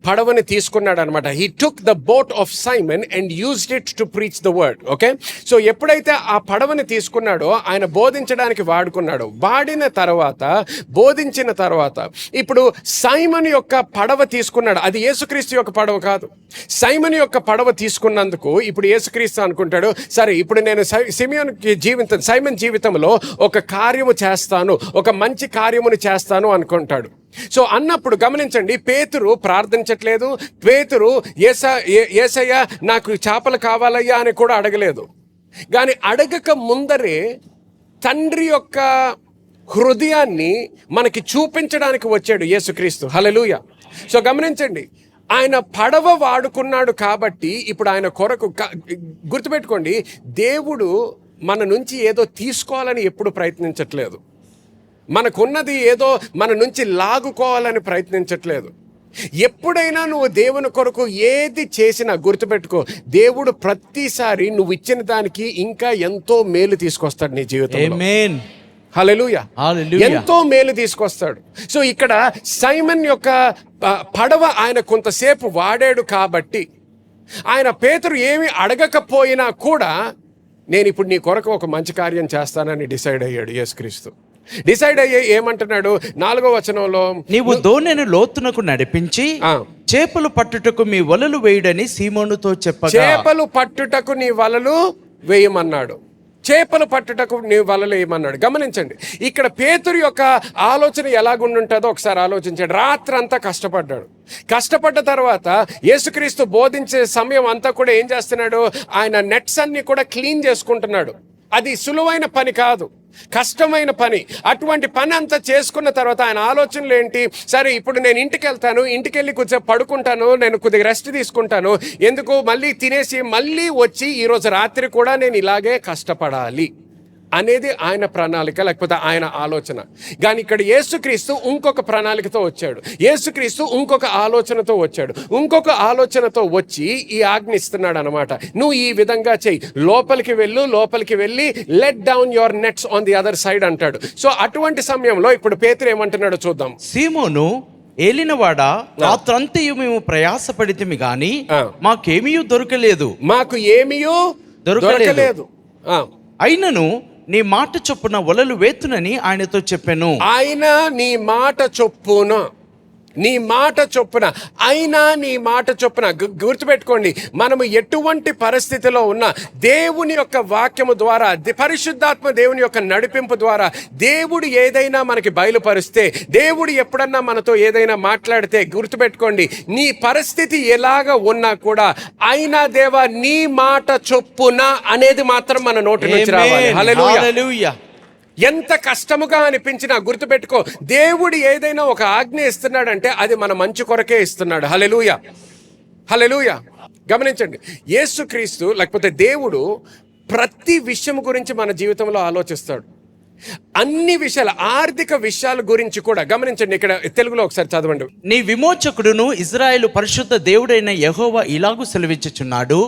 S2: పడవని తీసుకున్నాడు అనమాట. He took the boat of Simon and used it to preach the word. Okay, so ఎప్పుడైతే ఆ పడవని తీసుకున్నాడో ఆయన బోధించడానికి వాడుకున్నాడు. వాడిన తర్వాత, బోధించిన తర్వాత, ఇప్పుడు సైమన్ యొక్క పడవ తీసుకున్నాడు. అది యేసుక్రీస్తు యొక్క పడవ కాదు. సైమన్ యొక్క పడవ తీసుకున్నందుకు ఇప్పుడు యేసుక్రీస్తు అనుకుంటాడు, సరే ఇప్పుడు నేను సైమన్ జీవితంలో ఒక కార్యము చేస్తాను, ఒక మంచి కార్యముని చేస్తాను అనుకుంటాడు. సో అన్నప్పుడు గమనించండి, పేతురు ప్రార్థించట్లేదు. పేతురు యేసయ్య నాకు చేపలు కావాలయ్యా అని కూడా అడగలేదు. కానీ అడగక ముందరే తండ్రి యొక్క హృదయాన్ని మనకి చూపించడానికి వచ్చాడు యేసుక్రీస్తు. హల్లెలూయా. సో గమనించండి, ఆయన పడవ వాడుకున్నాడు కాబట్టి ఇప్పుడు ఆయన కొరకు గుర్తుపెట్టుకోండి, దేవుడు మన నుంచి ఏదో తీసుకోవాలని ఎప్పుడు ప్రయత్నించట్లేదు. మనకున్నది ఏదో మన నుంచి లాగుకోవాలని ప్రయత్నించట్లేదు. ఎప్పుడైనా నువ్వు దేవుని కొరకు ఏది చేసినా గుర్తుపెట్టుకో, దేవుడు ప్రతిసారి నువ్వు ఇచ్చిన దానికి ఇంకా ఎంతో మేలు తీసుకొస్తాడు నీ జీవితంలో.
S4: ఆమేన్,
S2: హల్లెలూయా, ఎంతో మేలు తీసుకొస్తాడు. సో ఇక్కడ సైమన్ యొక్క పడవ ఆయన కొంతసేపు వాడాడు కాబట్టి, ఆయన పేతురు ఏమి అడగకపోయినా కూడా నేను ఇప్పుడు నీ కొరకు ఒక మంచి కార్యం చేస్తానని డిసైడ్ అయ్యాడు యేసుక్రీస్తు. డిసైడ్ అయ్యి ఏమంటున్నాడు? 4వ వచనంలో,
S4: నీవు దోణెను లోతునకు నడిపించి చేపలు పట్టుటకు మీ వలలు వేయుడని సీమోనుతో చెప్పగా,
S2: చేపలు పట్టుటకు నీ వలలు వేయమన్నాడు. చేపలు పట్టుటకు నీ వలలు వేయమన్నాడు. గమనించండి, ఇక్కడ పేతురు యొక్క ఆలోచన ఎలాగుండుంటుందో ఒకసారి ఆలోచించండి. రాత్రి అంతా కష్టపడ్డాడు. కష్టపడ్డ తర్వాత యేసుక్రీస్తు బోధించే సమయం అంతా కూడా ఏం చేస్తున్నాడు? ఆయన నెట్స్ అన్ని కూడా క్లీన్ చేసుకుంటున్నాడు.
S3: అది సులువైన పని కాదు, కష్టమైన పని. అటువంటి పని అంతా చేసుకున్న తర్వాత ఆయన ఆలోచనలు ఏంటి? సరే, ఇప్పుడు నేను ఇంటికి వెళ్తాను, ఇంటికి వెళ్ళి కొంచెం పడుకుంటాను, నేను కొద్దిగా రెస్ట్ తీసుకుంటాను. ఎందుకు? మళ్ళీ తినేసి మళ్ళీ వచ్చి ఈరోజు రాత్రి కూడా నేను ఇలాగే కష్టపడాలి అనేది ఆయన ప్రణాళిక, లేకపోతే ఆయన ఆలోచన. కానీ ఇక్కడ యేసుక్రీస్తు ఇంకొక ప్రణాళికతో వచ్చాడు. యేసుక్రీస్తు ఇంకొక ఆలోచనతో వచ్చాడు. ఇంకొక ఆలోచనతో వచ్చి ఈ ఆజ్ఞ ఇస్తున్నాడు అనమాట. నువ్వు ఈ విధంగా చెయ్యి, లోపలికి వెళ్ళి let down your nets on the other side అంటాడు. సో అటువంటి సమయంలో ఇప్పుడు పేతురు ఏమంటున్నాడో చూద్దాం.
S4: సీమోను, ఏలినవాడా, రాత్రంతయు మేము ప్రయాసపడితిమి గాని మాకేమీ దొరకలేదు.
S3: మాకు ఏమీ దొరకలేదు.
S4: అయినను నీ మాట చొప్పున వలలు వేతునని ఆయనతో చెప్పాను.
S3: ఆయన నీ మాట చొప్పున, నీ మాట చొప్పున, అయినా నీ మాట చొప్పున. గుర్తుపెట్టుకోండి, మనము ఎటువంటి పరిస్థితిలో ఉన్నా దేవుని యొక్క వాక్యము ద్వారా, పరిశుద్ధాత్మ దేవుని యొక్క నడిపింపు ద్వారా దేవుడు ఏదైనా మనకి బయలుపరిస్తే, దేవుడు ఎప్పుడన్నా మనతో ఏదైనా మాట్లాడితే, గుర్తుపెట్టుకోండి, నీ పరిస్థితి ఎలాగ ఉన్నా కూడా అయినా దేవా నీ మాట చొప్పున అనేది మాత్రం మన నోటి నుంచి రావాలి. హల్లెలూయా. ఎంత కష్టముగా అనిపించినా గుర్తుపెట్టుకో, దేవుడు ఏదైనా ఒక ఆజ్ఞ ఇస్తున్నాడంటే అది మన మంచి కొరకే ఇస్తున్నాడు. హల్లెలూయా, హల్లెలూయా. గమనించండి, యేసుక్రీస్తు లేకపోతే దేవుడు ప్రతి విషయం గురించి మన జీవితంలో ఆలోచిస్తాడు. అన్ని విషయాలు, ఆర్థిక విషయాల గురించి కూడా. గమనించండి, ఇక్కడ తెలుగులో ఒకసారి చదవండి.
S4: నీ విమోచకుడును ఇజ్రాయేలు పరిశుద్ధ దేవుడైన యెహోవా ఇలాగు సెలవిచ్చుచున్నాడు,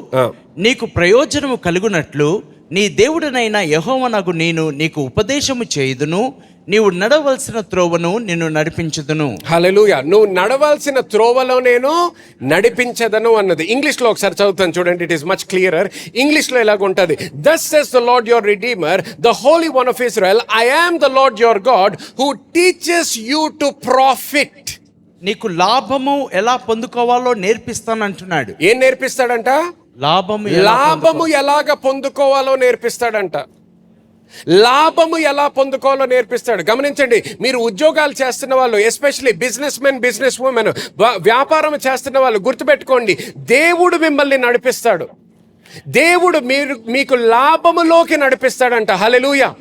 S4: నీకు ప్రయోజనము కలుగునట్లు నీ దేవుడనైన యెహోవానగు నేను నీకు ఉపదేశము చేయుదును, నీవు నడవలసిన త్రోవను నిన్ను నడిపించుదును.
S3: హల్లెలూయా. నువ్వు నడవాల్సిన త్రోవలో నేను నడిపించదను అన్నది. ఇంగ్లీష్లో ఒకసారి చదువుతాను చూడండి, ఇట్ ఈస్ మచ్ క్లియరర్. ఇంగ్లీష్లో ఇలాగ ఉంటుంది, thus says the Lord your Redeemer, the Holy One of Israel, I am the Lord your God who teaches you to profit.
S4: నీకు లాభము ఎలా పొందుకోవాలో నేర్పిస్తానంటున్నాడు.
S3: ఏం నేర్పిస్తాడంట? లాభము ఎలాగ పొందుకోవాలో నేర్పిస్తాడంట. లాభము ఎలా పొందుకోవాలో నేర్పిస్తాడు. గమనించండి, మీరు ఉద్యోగాలు చేస్తున్న వాళ్ళు, especially business men, business women, వ్యాపారం చేస్తున్న వాళ్ళు, గుర్తుపెట్టుకోండి, దేవుడు మిమ్మల్ని నడిపిస్తాడు. దేవుడు మీకు లాభములోకి నడిపిస్తాడంట. హల్లెలూయా.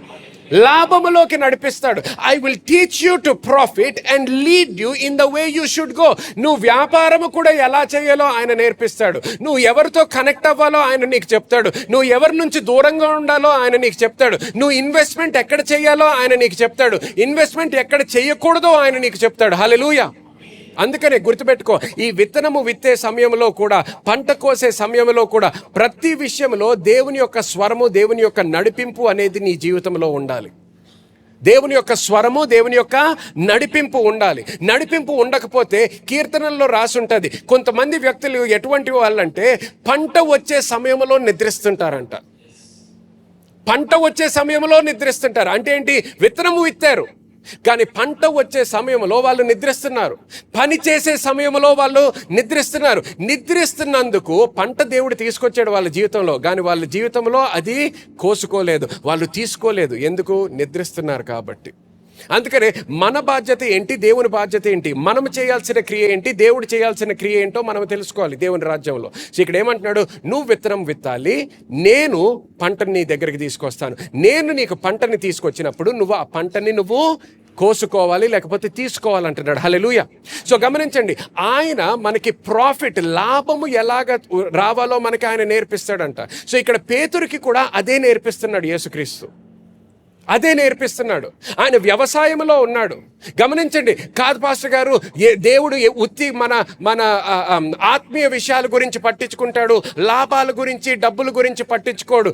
S3: లాభములోకి నడిపిస్తాడు. I will teach you to profit and lead you in the way you should go. నువ్వు వ్యాపారము కూడా ఎలా చేయాలో ఆయన నేర్పిస్తాడు. నువ్వు ఎవరితో కనెక్ట్ అవ్వాలో ఆయన నీకు చెప్తాడు. నువ్వు ఎవరి నుంచి దూరంగా ఉండాలో ఆయన నీకు చెప్తాడు. నువ్వు ఇన్వెస్ట్మెంట్ ఎక్కడ చేయాలో ఆయన నీకు చెప్తాడు. ఇన్వెస్ట్మెంట్ ఎక్కడ చేయకూడదో ఆయన నీకు చెప్తాడు. హల్లెలూయా. అందుకనే గుర్తుపెట్టుకో, ఈ విత్తనము విత్తే సమయంలో కూడా, పంట కోసే సమయంలో కూడా, ప్రతి విషయంలో దేవుని యొక్క స్వరము, దేవుని యొక్క నడిపింపు అనేది నీ జీవితంలో ఉండాలి. దేవుని యొక్క స్వరము, దేవుని యొక్క నడిపింపు ఉండాలి. నడిపింపు ఉండకపోతే కీర్తనల్లో రాసి ఉంటుంది, కొంతమంది వ్యక్తులు ఎటువంటి వాళ్ళంటే పంట వచ్చే సమయంలో నిద్రిస్తుంటారంట. పంట వచ్చే సమయంలో నిద్రిస్తుంటారు అంటే ఏంటి? విత్తనము విత్తారు, కానీ పంట వచ్చే సమయంలో వాళ్ళు నిద్రిస్తున్నారు. పని చేసే సమయంలో వాళ్ళు నిద్రిస్తున్నారు. నిద్రిస్తున్నందుకు పంట దేవుడు తీసుకొచ్చాడు వాళ్ళ జీవితంలో, కానీ వాళ్ళ జీవితంలో అది కోసుకోలేదు, వాళ్ళు తీసుకోలేదు. ఎందుకు? నిద్రిస్తున్నారు కాబట్టి. అందుకనే మన బాధ్యత ఏంటి, దేవుని బాధ్యత ఏంటి, మనం చేయాల్సిన క్రియ ఏంటి, దేవుడు చేయాల్సిన క్రియ ఏంటో మనం తెలుసుకోవాలి దేవుని రాజ్యంలో. సో ఇక్కడ ఏమంటున్నాడు? నువ్వు విత్తనం విత్తాలి, నేను పంటని నీ దగ్గరికి తీసుకొస్తాను. నేను నీకు పంటని తీసుకొచ్చినప్పుడు నువ్వు ఆ పంటని నువ్వు కోసుకోవాలి, లేకపోతే తీసుకోవాలంటున్నాడు. హల్లెలూయా. సో గమనించండి, ఆయన మనకి ప్రాఫిట్, లాభము ఎలాగ రావాలో మనకి ఆయన నేర్పిస్తాడంట. సో ఇక్కడ పేతురుకి కూడా అదే నేర్పిస్తున్నాడు యేసుక్రీస్తు, అదే నేర్పిస్తున్నాడు. ఆయన వ్యవసాయంలో ఉన్నాడు. గమనించండి, కాదు పాస్టర్ గారు, దేవుడు ఉత్తి మన ఆత్మీయ విషయాల గురించి పట్టించుకుంటాడు, లాభాల గురించి, డబ్బుల గురించి పట్టించుకోడు,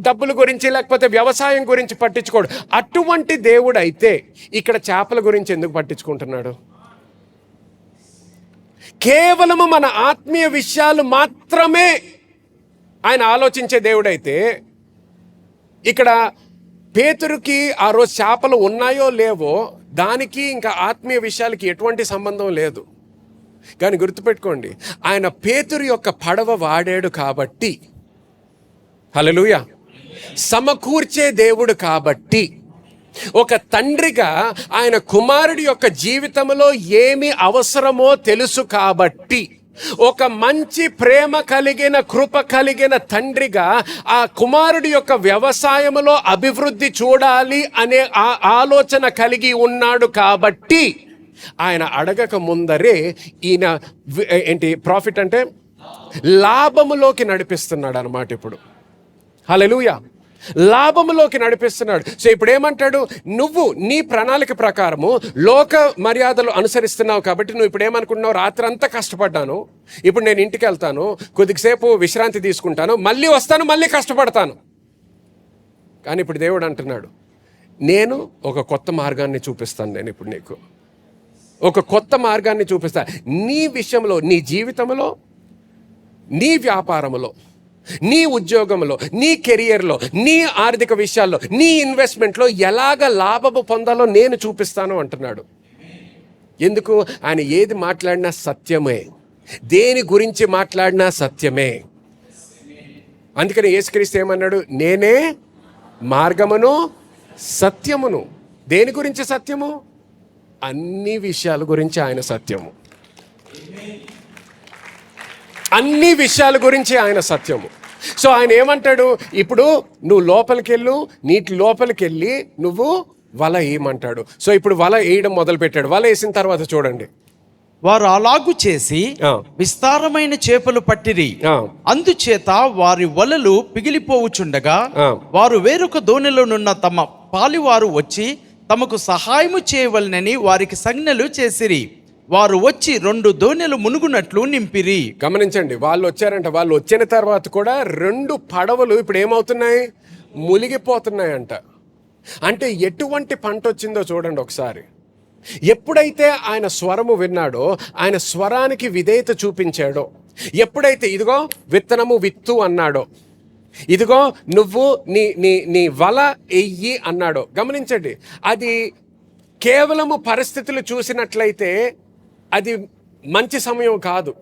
S3: డబ్బుల గురించి లేకపోతే వ్యవసాయం గురించి పట్టించుకోడు. అటువంటి దేవుడు అయితే ఇక్కడ చేపల గురించి ఎందుకు పట్టించుకుంటున్నాడు? కేవలము మన ఆత్మీయ విషయాలు మాత్రమే ఆయన ఆలోచించే దేవుడైతే ఇక్కడ పేతురుకి ఆ రోజు చేపలు ఉన్నాయో లేవో దానికి ఇంకా ఆత్మీయ విషయాలకి ఎటువంటి సంబంధం లేదు. కానీ గుర్తుపెట్టుకోండి, ఆయన పేతురు యొక్క పడవ వాడాడు కాబట్టి, హల్లెలూయా, సమకూర్చే దేవుడు కాబట్టి, ఒక తండ్రిగా ఆయన కుమారుడి యొక్క జీవితంలో ఏమి అవసరమో తెలుసు కాబట్టి
S2: ఒక మంచి ప్రేమ కలిగిన కృప కలిగిన తండ్రిగా ఆ కుమారుడి యొక్క వ్యవసాయంలో అభివృద్ధి చూడాలి అనే ఆ ఆలోచన కలిగి ఉన్నాడు కాబట్టి ఆయన అడగక ముందరే ఈయన ఏంటి ప్రాఫిట్ అంటే లాభములోకి నడిపిస్తున్నాడు అన్నమాట. ఇప్పుడు హల్లెలూయా, లాభములోకి నడిపిస్తున్నాడు. సో ఇప్పుడు ఏమంటాడు, నువ్వు నీ ప్రణాళిక ప్రకారము లోక మర్యాదలు అనుసరిస్తున్నావు కాబట్టి నువ్వు ఇప్పుడు ఏమనుకుంటున్నావు, రాత్రి అంతా కష్టపడ్డాను, ఇప్పుడు నేను ఇంటికి వెళ్తాను, కొద్దిసేపు విశ్రాంతి తీసుకుంటాను, మళ్ళీ వస్తాను, మళ్ళీ కష్టపడతాను. కానీ ఇప్పుడు దేవుడు అంటున్నాడు, నేను ఒక కొత్త మార్గాన్ని చూపిస్తాను. నేను ఇప్పుడు నీకు ఒక కొత్త మార్గాన్ని చూపిస్తాను. నీ విషయంలో, నీ జీవితంలో, నీ వ్యాపారంలో, నీ ఉద్యోగంలో, నీ కెరియర్లో, నీ ఆర్థిక విషయాల్లో, నీ ఇన్వెస్ట్మెంట్లో ఎలాగ లాభము పొందాలో నేను చూపిస్తాను అంటున్నాడు. ఎందుకు? ఆయన ఏది మాట్లాడినా సత్యమే, దేని గురించి మాట్లాడినా సత్యమే. అందుకని యేసుక్రీస్తు ఏమన్నాడు, నేనే మార్గమును సత్యమును. దేని గురించి సత్యము? అన్ని విషయాల గురించి ఆయన సత్యము. అన్ని విషయాల గురించి ఆయన సత్యము. సో ఆయన ఏమంటాడు, ఇప్పుడు నువ్వు లోపలికి వెళ్ళు, నీటి లోపలికి వెళ్ళి నువ్వు వల వేయమంటాడు. సో ఇప్పుడు వల వేయడం మొదలు పెట్టాడు. వల వేసిన తర్వాత చూడండి,
S4: వారు అలాగు చేసి విస్తారమైన చేపలు పట్టిరి. అందుచేత వారి వలలు పిగిలిపోవుచుండగా వారు వేరొక దోణిలోనున్న తమ పాలివారు వచ్చి తమకు సహాయము చేయవలనని వారికి సంజ్ఞలు చేసిరి. వారు వచ్చి 2 దోణెలు మునుగునట్లు నింపిరి.
S2: గమనించండి, వాళ్ళు వచ్చారంట. వాళ్ళు వచ్చిన తర్వాత కూడా 2 పడవలు ఇప్పుడు ఏమవుతున్నాయి, మునిగిపోతున్నాయంట. అంటే ఎటువంటి పంట వచ్చిందో చూడండి ఒకసారి. ఎప్పుడైతే ఆయన స్వరము విన్నాడో, ఆయన స్వరానికి విధేయత చూపించాడో, ఎప్పుడైతే ఇదిగో విత్తనము విత్తు అన్నాడో, ఇదిగో నువ్వు నీ నీ నీ వల ఎయ్యి అన్నాడో, గమనించండి, అది కేవలము పరిస్థితులు చూసినట్లయితే అది మంచి సమయం కాదు.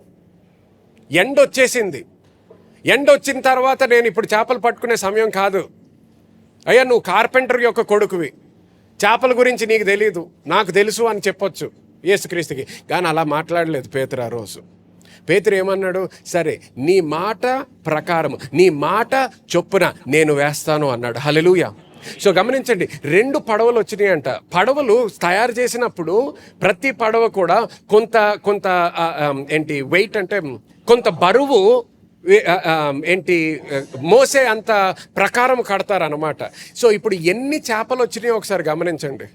S2: ఎండ వచ్చేసింది. ఎండ వచ్చిన తర్వాత నేను ఇప్పుడు చేపలు పట్టుకునే సమయం కాదు. అయ్యా, నువ్వు కార్పెంటర్ యొక్క కొడుకువి, చేపల గురించి నీకు తెలీదు, నాకు తెలుసు అని చెప్పొచ్చు యేసుక్రీస్తుకి. కానీ అలా మాట్లాడలేదు పేతురు ఆ రోజు. పేతురు ఏమన్నాడు, సరే నీ మాట ప్రకారము, నీ మాట చొప్పున నేను వేస్తాను అన్నాడు. హల్లెలూయా. సో గమనించండి, 2 పడవలు వచ్చినాయి అంట. పడవలు తయారు చేసినప్పుడు ప్రతి పడవ కూడా కొంత కొంత ఏంటి వెయిట్ అంటే కొంత బరువు ఏంటి మోసే అంత ప్రకారం కడతారనమాట. సో ఇప్పుడు ఎన్ని చేపలు వచ్చినాయో ఒకసారి గమనించండి.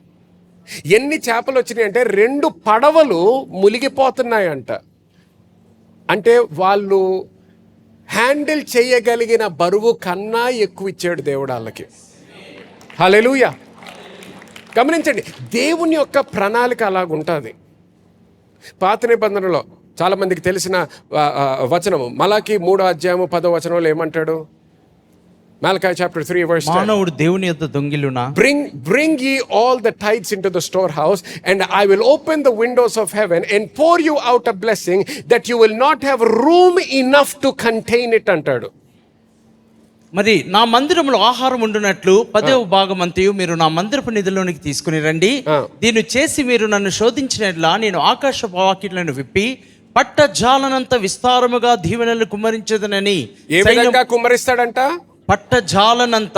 S2: ఎన్ని చేపలు వచ్చినాయి అంటే 2 పడవలు మునిగిపోతున్నాయంట. అంటే వాళ్ళు హ్యాండిల్ చేయగలిగిన బరువు కన్నా ఎక్కువ ఇచ్చాడు దేవుడు వాళ్ళకి. హల్లెలూయా. గమనించండి, దేవుని యొక్క ప్రణాళిక అలాగుంటుంది. పాత నిబంధనలో చాలామందికి తెలిసిన వచనము మలాకి 3:10 ఏమంటాడు? Malachi chapter 3 verse 10.
S4: మానవుడు దేవుని యొద్ద దొంగిలునా,
S2: bring ye all the tithes into the storehouse, and I will open the windows of heaven and pour you out a blessing that you will not have room enough to contain it అంటాడు.
S4: మరి నా మందిరంలో ఆహారం ఉండునట్లు 10వ భాగం అంతయు మీరు నా మందిరపు నిధిలోనికి తీసుకుని రండి. దీన్ని చేసి మీరు నన్ను శోధించినట్లా నేను ఆకాశ వాకిట్లను విప్పి పట్ట జాలనంత విస్తారముగా దీవెనలు కుమ్మరించదనని.
S2: ఏ విధంగా కుమ్మరిస్తాడంట?
S4: పట్టజాలనంత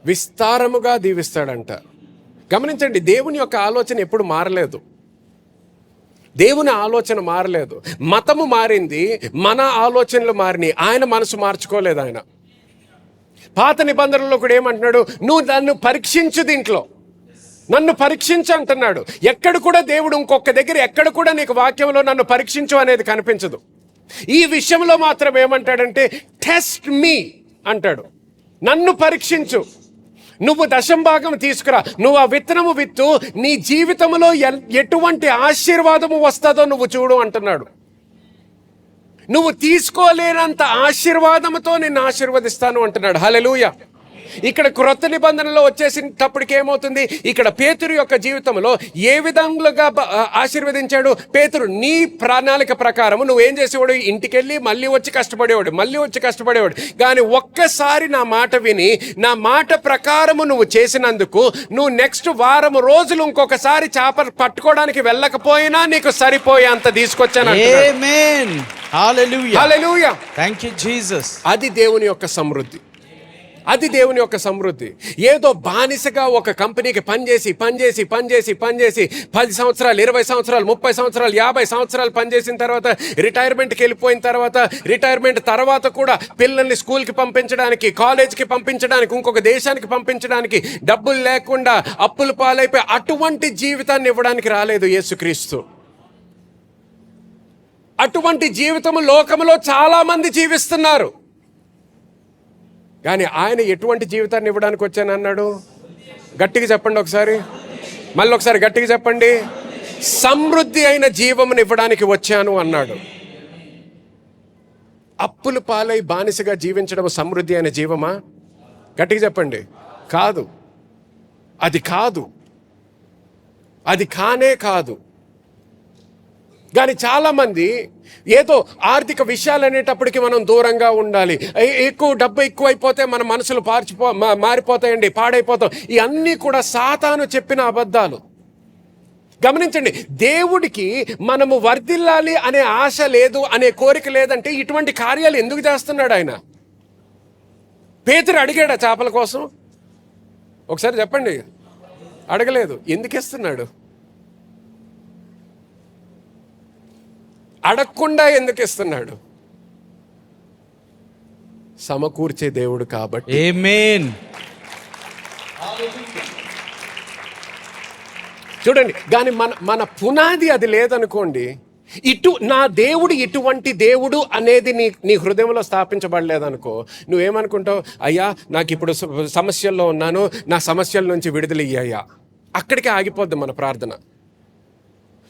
S2: విస్తారముగా దీవిస్తాడంట. గమనించండి, దేవుని యొక్క ఆలోచన ఎప్పుడు మారలేదు. దేవుని ఆలోచన మారలేదు. మతము మారింది, మన ఆలోచనలు మారినాయి, ఆయన మనసు మార్చుకోలేదు. ఆయన పాత నిబంధనలో కూడా ఏమంటున్నాడు, నువ్వు నన్ను పరీక్షించు, దీంట్లో నన్ను పరీక్షించు అంటున్నాడు. ఎక్కడ కూడా దేవుడు ఇంకొక దగ్గర ఎక్కడ కూడా నీకు వాక్యంలో నన్ను పరీక్షించు అనేది కనిపించదు. ఈ విషయంలో మాత్రం ఏమంటాడంటే టెస్ట్ మీ అంటాడు. నన్ను పరీక్షించు, నువ్వు 10వ భాగం తీసుకురా, నువ్వు ఆ విత్తనము విత్తు, నీ జీవితంలో ఎటువంటి ఆశీర్వాదము వస్తుందో నువ్వు చూడు అంటున్నాడు. నువ్వు తీసుకోలేనంత ఆశీర్వాదముతో నిన్ను ఆశీర్వదిస్తాను అంటున్నాడు. హల్లెలూయా. ఇక్కడ క్రొత్త నిబంధనలో వచ్చేసినప్పటికి ఏమవుతుంది, ఇక్కడ పేతురు యొక్క జీవితంలో ఏ విధంగా ఆశీర్వదించాడు. పేతురు నీ ప్రణాళిక ప్రకారం నువ్వేం చేసేవాడు, ఇంటికెళ్ళి మళ్ళీ వచ్చి కష్టపడేవాడు. కానీ ఒక్కసారి నా మాట విని నా మాట ప్రకారము నువ్వు చేసినందుకు నువ్వు నెక్స్ట్ వారం రోజులు ఇంకొకసారి చేప పట్టుకోవడానికి వెళ్ళకపోయినా నీకు సరిపోయేంత తీసుకొచ్చాను.
S4: Amen. Hallelujah.
S2: Hallelujah.
S4: Thank you Jesus.
S2: అది దేవుని యొక్క సమృద్ధి. అది దేవుని యొక్క సమృద్ధి. ఏదో బానిసగా ఒక కంపెనీకి పనిచేసి 10 సంవత్సరాలు, 20 సంవత్సరాలు, 30 సంవత్సరాలు, 50 సంవత్సరాలు పనిచేసిన తర్వాత రిటైర్మెంట్కి వెళ్ళిపోయిన తర్వాత, రిటైర్మెంట్ తర్వాత కూడా పిల్లల్ని స్కూల్కి పంపించడానికి, కాలేజ్కి పంపించడానికి, ఇంకొక దేశానికి పంపించడానికి డబ్బులు లేకుండా అప్పుల పాలైపోయి అటువంటి జీవితాన్ని ఇవ్వడానికి రాలేదు యేసుక్రీస్తు. అటువంటి జీవితము లోకములో చాలా మంది జీవిస్తున్నారు. కానీ ఆయన ఎటువంటి జీవితాన్ని ఇవ్వడానికి వచ్చానన్నాడు? గట్టిగా చెప్పండి ఒకసారి, మళ్ళీ ఒకసారి గట్టిగా చెప్పండి. సమృద్ధి అయిన జీవమును ఇవ్వడానికి వచ్చాను అన్నాడు. అప్పులు పాలై బానిసగా జీవించడం సమృద్ధి అయిన జీవమా? గట్టిగా చెప్పండి. కాదు, అది కాదు, అది కానే కాదు. కానీ చాలామంది ఏదో ఆర్థిక విషయాలు అనేటప్పటికి మనం దూరంగా ఉండాలి. డబ్బు ఎక్కువైపోతే మన మనసులు మారిపోతాయండి, పాడైపోతాం. ఇవన్నీ కూడా సాతాను చెప్పిన అబద్ధాలు. గమనించండి, దేవుడికి మనము వర్ధిల్లాలి అనే ఆశ లేదు, అనే కోరిక లేదంటే ఇటువంటి కార్యాలు ఎందుకు చేస్తున్నాడు ఆయన? పేతురు అడిగాడా చేపల కోసం? ఒకసారి చెప్పండి. అడగలేదు. ఎందుకు ఇస్తున్నాడు? అడగకుండా ఎందుకు ఇస్తున్నాడు? సమకూర్చే దేవుడు కాబట్టి.
S4: ఆమేన్.
S2: చూడండి, కానీ మన పునాది అది లేదనుకోండి, నా దేవుడు ఇటువంటి దేవుడు అనేది నీ హృదయంలో స్థాపించబడలేదనుకో, నువ్వేమనుకుంటావు? అయ్యా, నాకు ఇప్పుడు సమస్యల్లో ఉన్నాను, నా సమస్యల నుంచి విడుదల ఇయ్యాయా. అక్కడికే ఆగిపోద్ది మన ప్రార్థన.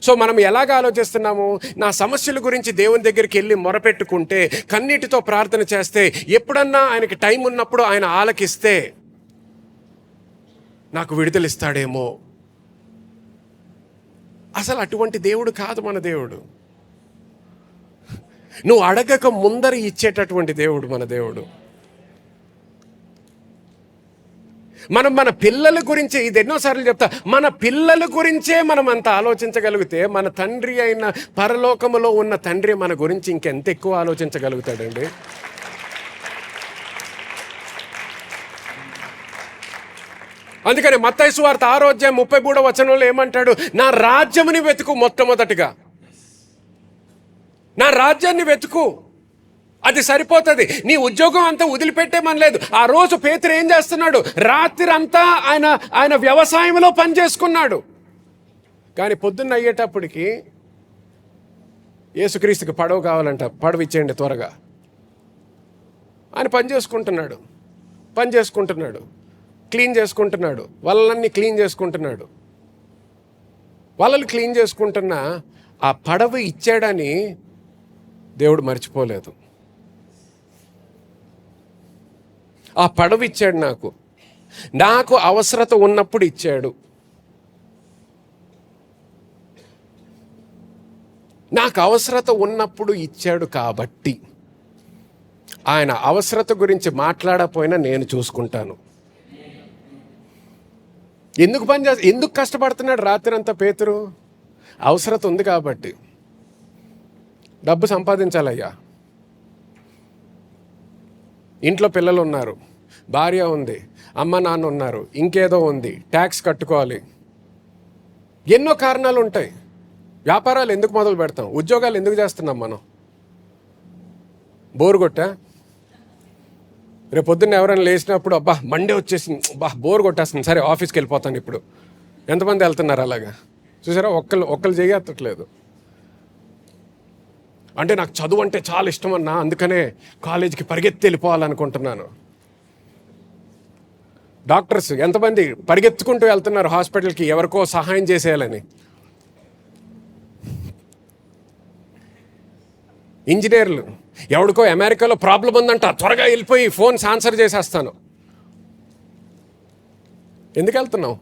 S2: సో మనం ఎలాగ ఆలోచిస్తున్నాము? నా సమస్యల గురించి దేవుని దగ్గరికి వెళ్ళి మొరపెట్టుకుంటే, కన్నీటితో ప్రార్థన చేస్తే, ఎప్పుడన్నా ఆయనకి టైం ఉన్నప్పుడు ఆయన ఆలకిస్తే నాకు విడుదలిస్తాడేమో. అసలు అటువంటి దేవుడు కాదు మన దేవుడు. నువ్వు అడగక ముందర ఇచ్చేటటువంటి దేవుడు మన దేవుడు. మనం మన పిల్లల గురించి, ఇది ఎన్నోసార్లు చెప్తా, మన పిల్లల గురించే మనం అంత ఆలోచించగలిగితే మన తండ్రి అయిన పరలోకములో ఉన్న తండ్రి మన గురించి ఇంకెంత ఎక్కువ ఆలోచించగలుగుతాడండి. అందుకని మత్తయి సువార్త 6:33 ఏమంటాడు? నా రాజ్యముని వెతుకు, మొట్టమొదటిగా నా రాజ్యాన్ని వెతుకు, అది సరిపోతుంది. నీ ఉద్యోగం అంతా వదిలిపెట్టేమనలేదు. ఆ రోజు పేతురు ఏం చేస్తున్నాడు? రాత్రి అంతా ఆయన వ్యవసాయంలో పని చేసుకున్నాడు. కానీ పొద్దున్న అయ్యేటప్పటికి యేసుక్రీస్తుకి పడవ కావాలంట, పడవ ఇచ్చేయండి త్వరగా. ఆయన పని చేసుకుంటున్నాడు, క్లీన్ చేసుకుంటున్నాడు, వలలన్నీ క్లీన్ చేసుకుంటున్నాడు. వలలు క్లీన్ చేసుకుంటున్నా ఆ పడవ ఇచ్చాడని దేవుడు మర్చిపోలేదు. ఆ పడవ ఇచ్చాడు, నాకు అవసరత ఉన్నప్పుడు ఇచ్చాడు. నాకు అవసరత ఉన్నప్పుడు ఇచ్చాడు కాబట్టి ఆయన అవసరత గురించి మాట్లాడకపోయినా నేను చూసుకుంటాను. ఎందుకు కష్టపడుతున్నాడు రాత్రి అంతా పేతురు? అవసరత ఉంది కాబట్టి. డబ్బు సంపాదించాలయ్యా, ఇంట్లో పిల్లలు ఉన్నారు, భార్య ఉంది, అమ్మ నాన్న ఉన్నారు, ఇంకేదో ఉంది, ట్యాక్స్ కట్టుకోవాలి, ఎన్నో కారణాలు ఉంటాయి. వ్యాపారాలు ఎందుకు మొదలు పెడతాం? ఉద్యోగాలు ఎందుకు చేస్తున్నాం మనం? బోరు కొట్టా? రేపు పొద్దున్న ఎవరైనా లేచినప్పుడు అబ్బా మండే వచ్చేసింది, బోర్ కొట్టేస్తుంది, సరే ఆఫీస్కి వెళ్ళిపోతాను. ఇప్పుడు ఎంతమంది వెళ్తున్నారు అలాగా? చూసారా, ఒక్కళ్ళు చేయట్లేదు. అంటే నాకు చదువు అంటే చాలా ఇష్టం అన్నా, అందుకనే కాలేజీకి పరిగెత్తి వెళ్ళిపోవాలనుకుంటున్నాను. డాక్టర్స్ ఎంతమంది పరిగెత్తుకుంటూ వెళ్తున్నారు హాస్పిటల్కి ఎవరికో సహాయం చేసేయాలని. ఇంజనీర్లు ఎవరికో అమెరికాలో ప్రాబ్లం ఉందంట, త్వరగా వెళ్ళిపోయి ఫోన్స్ ఆన్సర్ చేసేస్తాను.
S3: ఎందుకు వెళ్తున్నావు?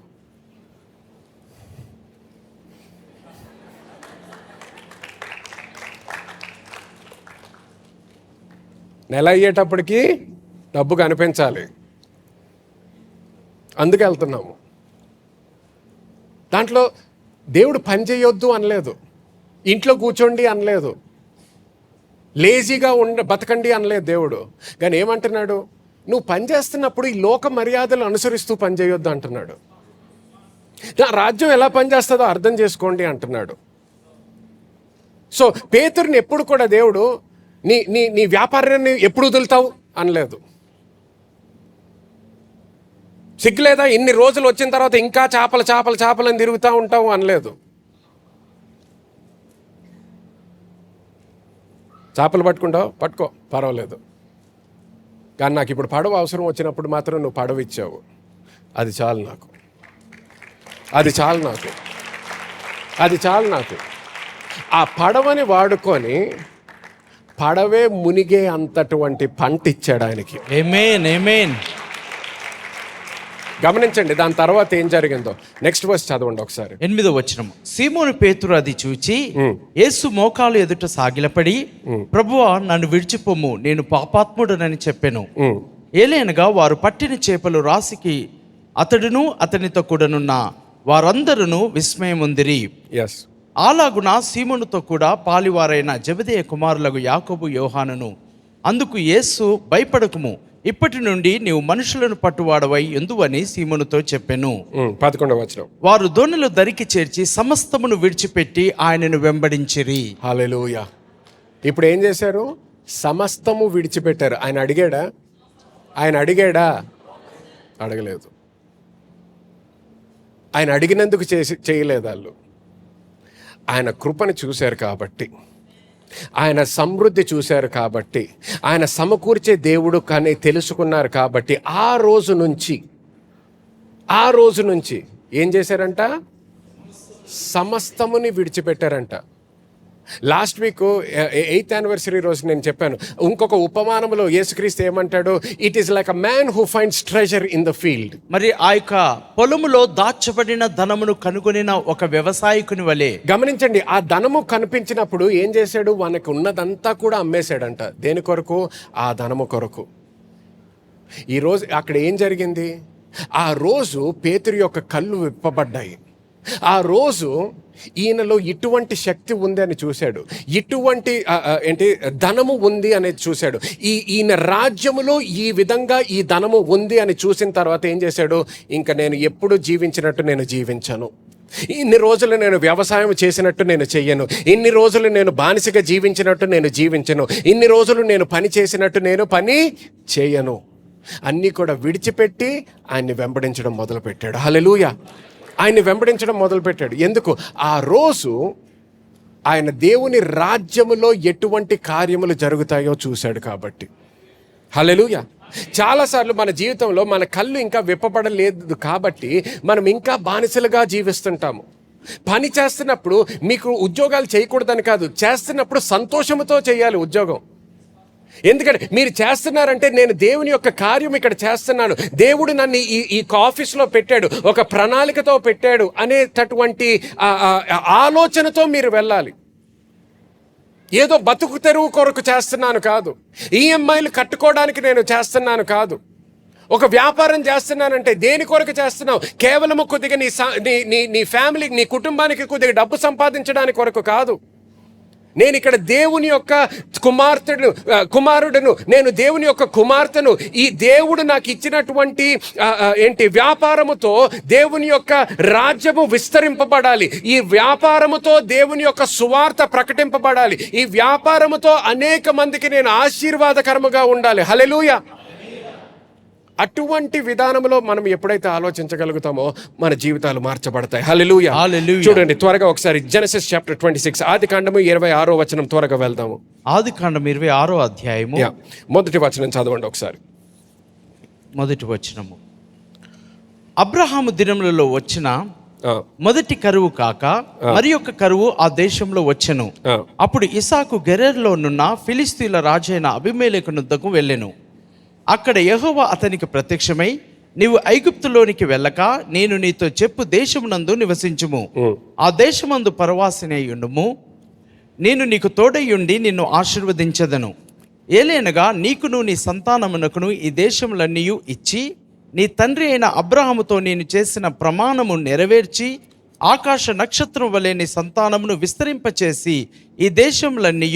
S3: నెల అయ్యేటప్పటికి డబ్బు కనిపించాలి, అందుకు వెళ్తున్నాము. దాంట్లో దేవుడు పని చేయొద్దు అనలేదు, ఇంట్లో కూర్చోండి అనలేదు, లేజీగా బతకండి అనలేదు దేవుడు. కానీ ఏమంటున్నాడు? నువ్వు పని చేస్తున్నప్పుడు ఈ లోక మర్యాదలు అనుసరిస్తూ పని చేయొద్దు అంటున్నాడు. నా రాజ్యం ఎలా పనిచేస్తుందో అర్థం చేసుకోండి అంటున్నాడు. సో పేతురుని ఎప్పుడు కూడా దేవుడు నీ నీ నీ వ్యాపారాన్ని ఎప్పుడు వదులుతావు అనలేదు. సిగ్గులేదా ఇన్ని రోజులు వచ్చిన తర్వాత ఇంకా చేపలని తిరుగుతూ ఉంటావు అనలేదు. చేపలు పట్టుకుంటావు, పట్టుకో, పర్వాలేదు. కానీ నాకు ఇప్పుడు పడవ అవసరం వచ్చినప్పుడు మాత్రం నువ్వు పడవ ఇచ్చావు, అది చాలు నాకు, అది చాలు నాకు. ఆ పడవని వాడుకొని పడవే మునిగే అంతటువంటి పంట ఇచ్చాడు ఆయనకి.
S4: ఆమేన్, ఆమేన్.
S3: గమనించండి దాని తర్వాత ఏం జరిగిందో. నెక్స్ట్ వర్స్ చదవండి ఒకసారి.
S4: 8వ వచనం. సీమోను పేతురు అది చూచి యేసు మోకాలు ఎదుట సాగిలపడి, ప్రభువా నన్ను విడిచిపోము, నేను పాపాత్ముడనని చెప్పెను. ఏలైనగా వారు పట్టిన చేపలు రాశికి అతడును అతనితో కూడానున్న వారందరూ విస్మయముందిరి.
S3: ఎస్.
S4: అలాగున సీమోనుతో కూడా పాలివారైన జెబెదయి కుమారులకు యాకోబు యోహానును అందుకు యేసు, భయపడకుము, ఇప్పటి నుండి నీవు మనుషులను పట్టువాడవై ఎందువని సీమోనుతో చెప్పెను.
S3: 11వ వచనం.
S4: వారు దోణిలో దరికి చేర్చి సమస్తమును విడిచిపెట్టి ఆయనను వెంబడించిరి.
S3: హల్లెలూయా. ఇప్పుడు ఏం చేశారు? సమస్తము విడిచిపెట్టారు. ఆయన అడిగాడా? అడగలేదు. ఆయన అడిగినందుకు చేయలేదు వాళ్ళు. ఆయన కృపను చూశారు కాబట్టి, ఆయన సమృద్ధి చూశారు కాబట్టి, ఆయన సమకూర్చే దేవుడు కానీ తెలుసుకున్నారు కాబట్టి ఆ రోజు నుంచి ఏం చేశారంట? సమస్తముని విడిచిపెట్టారంట. లాస్ట్ వీక్ 8th anniversary రోజు నేను చెప్పాను, ఇంకొక ఉపమానంలో యేసుక్రీస్తు ఏమంటాడు? It is like a man who finds treasure in the field.
S4: మరి ఆ యొక్క పొలములో దాచబడిన ధనమును కనుగొనిన ఒక వ్యవసాయకుని వలె.
S3: గమనించండి, ఆ ధనము కనిపించినప్పుడు ఏం చేశాడు? మనకు ఉన్నదంతా కూడా అమ్మేశాడంట. దేని కొరకు? ఆ ధనము కొరకు. ఈరోజు అక్కడ ఏం జరిగింది? ఆ రోజు పేతురు యొక్క కళ్ళు విప్పబడ్డాయి. ఆ రోజు ఈయనలో ఇటువంటి శక్తి ఉంది అని చూశాడు, ఇటువంటి ధనము ఉంది అనేది చూశాడు. ఈయన రాజ్యములో ఈ విధంగా ఈ ధనము ఉంది అని చూసిన తర్వాత ఏం చేశాడు? ఇంకా నేను ఎప్పుడు జీవించినట్టు నేను జీవించను, ఇన్ని రోజులు నేను వ్యవసాయం చేసినట్టు నేను చెయ్యను, ఇన్ని రోజులు నేను బానిసగా జీవించినట్టు నేను జీవించను, ఇన్ని రోజులు నేను పని చేసినట్టు నేను పని చేయను, అన్నీ కూడా విడిచిపెట్టి ఆయన్ని వెంబడించడం మొదలుపెట్టాడు. హల్లెలూయా. ఆయన్ని వెంబడించడం మొదలుపెట్టాడు. ఎందుకు? ఆ రోజు ఆయన దేవుని రాజ్యములో ఎటువంటి కార్యములు జరుగుతాయో చూశాడు కాబట్టి. హల్లెలూయా. చాలాసార్లు మన జీవితంలో మన కళ్ళు ఇంకా విప్పబడలేదు కాబట్టి మనం ఇంకా బానిసలుగా జీవిస్తుంటాము. పని చేస్తున్నప్పుడు మీకు ఉద్యోగాలు చేయకూడదని కాదు, చేస్తున్నప్పుడు సంతోషంతో చేయాలి ఉద్యోగం. ఎందుకంటే మీరు చేస్తున్నారంటే నేను దేవుని యొక్క కార్యం ఇక్కడ చేస్తున్నాను, దేవుడు నన్ను ఈ ఆఫీస్లో పెట్టాడు, ఒక ప్రణాళికతో పెట్టాడు అనేటటువంటి ఆలోచనతో మీరు వెళ్ళాలి. ఏదో బతుకు తెరువు కొరకు చేస్తున్నాను కాదు, ఈఎంఐలు కట్టుకోవడానికి నేను చేస్తున్నాను కాదు, ఒక వ్యాపారం చేస్తున్నానంటే దేని కొరకు చేస్తున్నావు? కేవలము కొద్దిగా నీ ఫ్యామిలీకి, నీ కుటుంబానికి కొద్దిగా డబ్బు సంపాదించడానికి కొరకు కాదు. నేను ఇక్కడ దేవుని యొక్క కుమారుడును, నేను దేవుని యొక్క కుమార్తెను. ఈ దేవుడు నాకు ఇచ్చినటువంటి వ్యాపారముతో దేవుని యొక్క రాజ్యము విస్తరింపబడాలి, ఈ వ్యాపారముతో దేవుని యొక్క సువార్త ప్రకటింపబడాలి, ఈ వ్యాపారముతో అనేక మందికి నేను ఆశీర్వాదకరముగా ఉండాలి. హల్లెలూయా. అటువంటి విధానంలో మనం ఎప్పుడైతే ఆలోచించగలుగుతామో మన జీవితాలు మార్చబడతాయి. హల్లెలూయా. చూడండి త్వరగా ఒకసారి జెనసిస్ చాప్టర్ 26 ఆదికాండము 26వ వచనం త్వరగా వెళ్దాము.
S4: ఆదికాండం 26వ అధ్యాయము
S3: 1వ వచనం చదవండి ఒకసారి.
S4: 1వ వచనము. అబ్రహాము దినములలో వచ్చిన మొదటి కరువు కాక మరి ఒక కరువు ఆ దేశంలో వచ్చెను. అప్పుడు ఇసాకు గెరెర్లో నున్న ఫిలిస్తీన్ల రాజైన అబీమెలెకు నొద్దకు వెళ్ళెను. అక్కడ యెహోవా అతనికి ప్రత్యక్షమై, నీవు ఐగుప్తులోనికి వెళ్ళక నేను నీతో చెప్పు దేశమునందు నివసించుము. ఆ దేశమందు పరవాసినై ఉండుము. నేను నీకు తోడయ్యుండి నిన్ను ఆశీర్వదించదను. ఏలైనగా నీకును నీ సంతానమునకును ఈ దేశములన్నీ ఇచ్చి నీ తండ్రి అయిన అబ్రహాముతో నేను చేసిన ప్రమాణము నెరవేర్చి ఆకాశ నక్షత్రం వలె నీ సంతానమును విస్తరింపచేసి ఈ దేశములన్నీ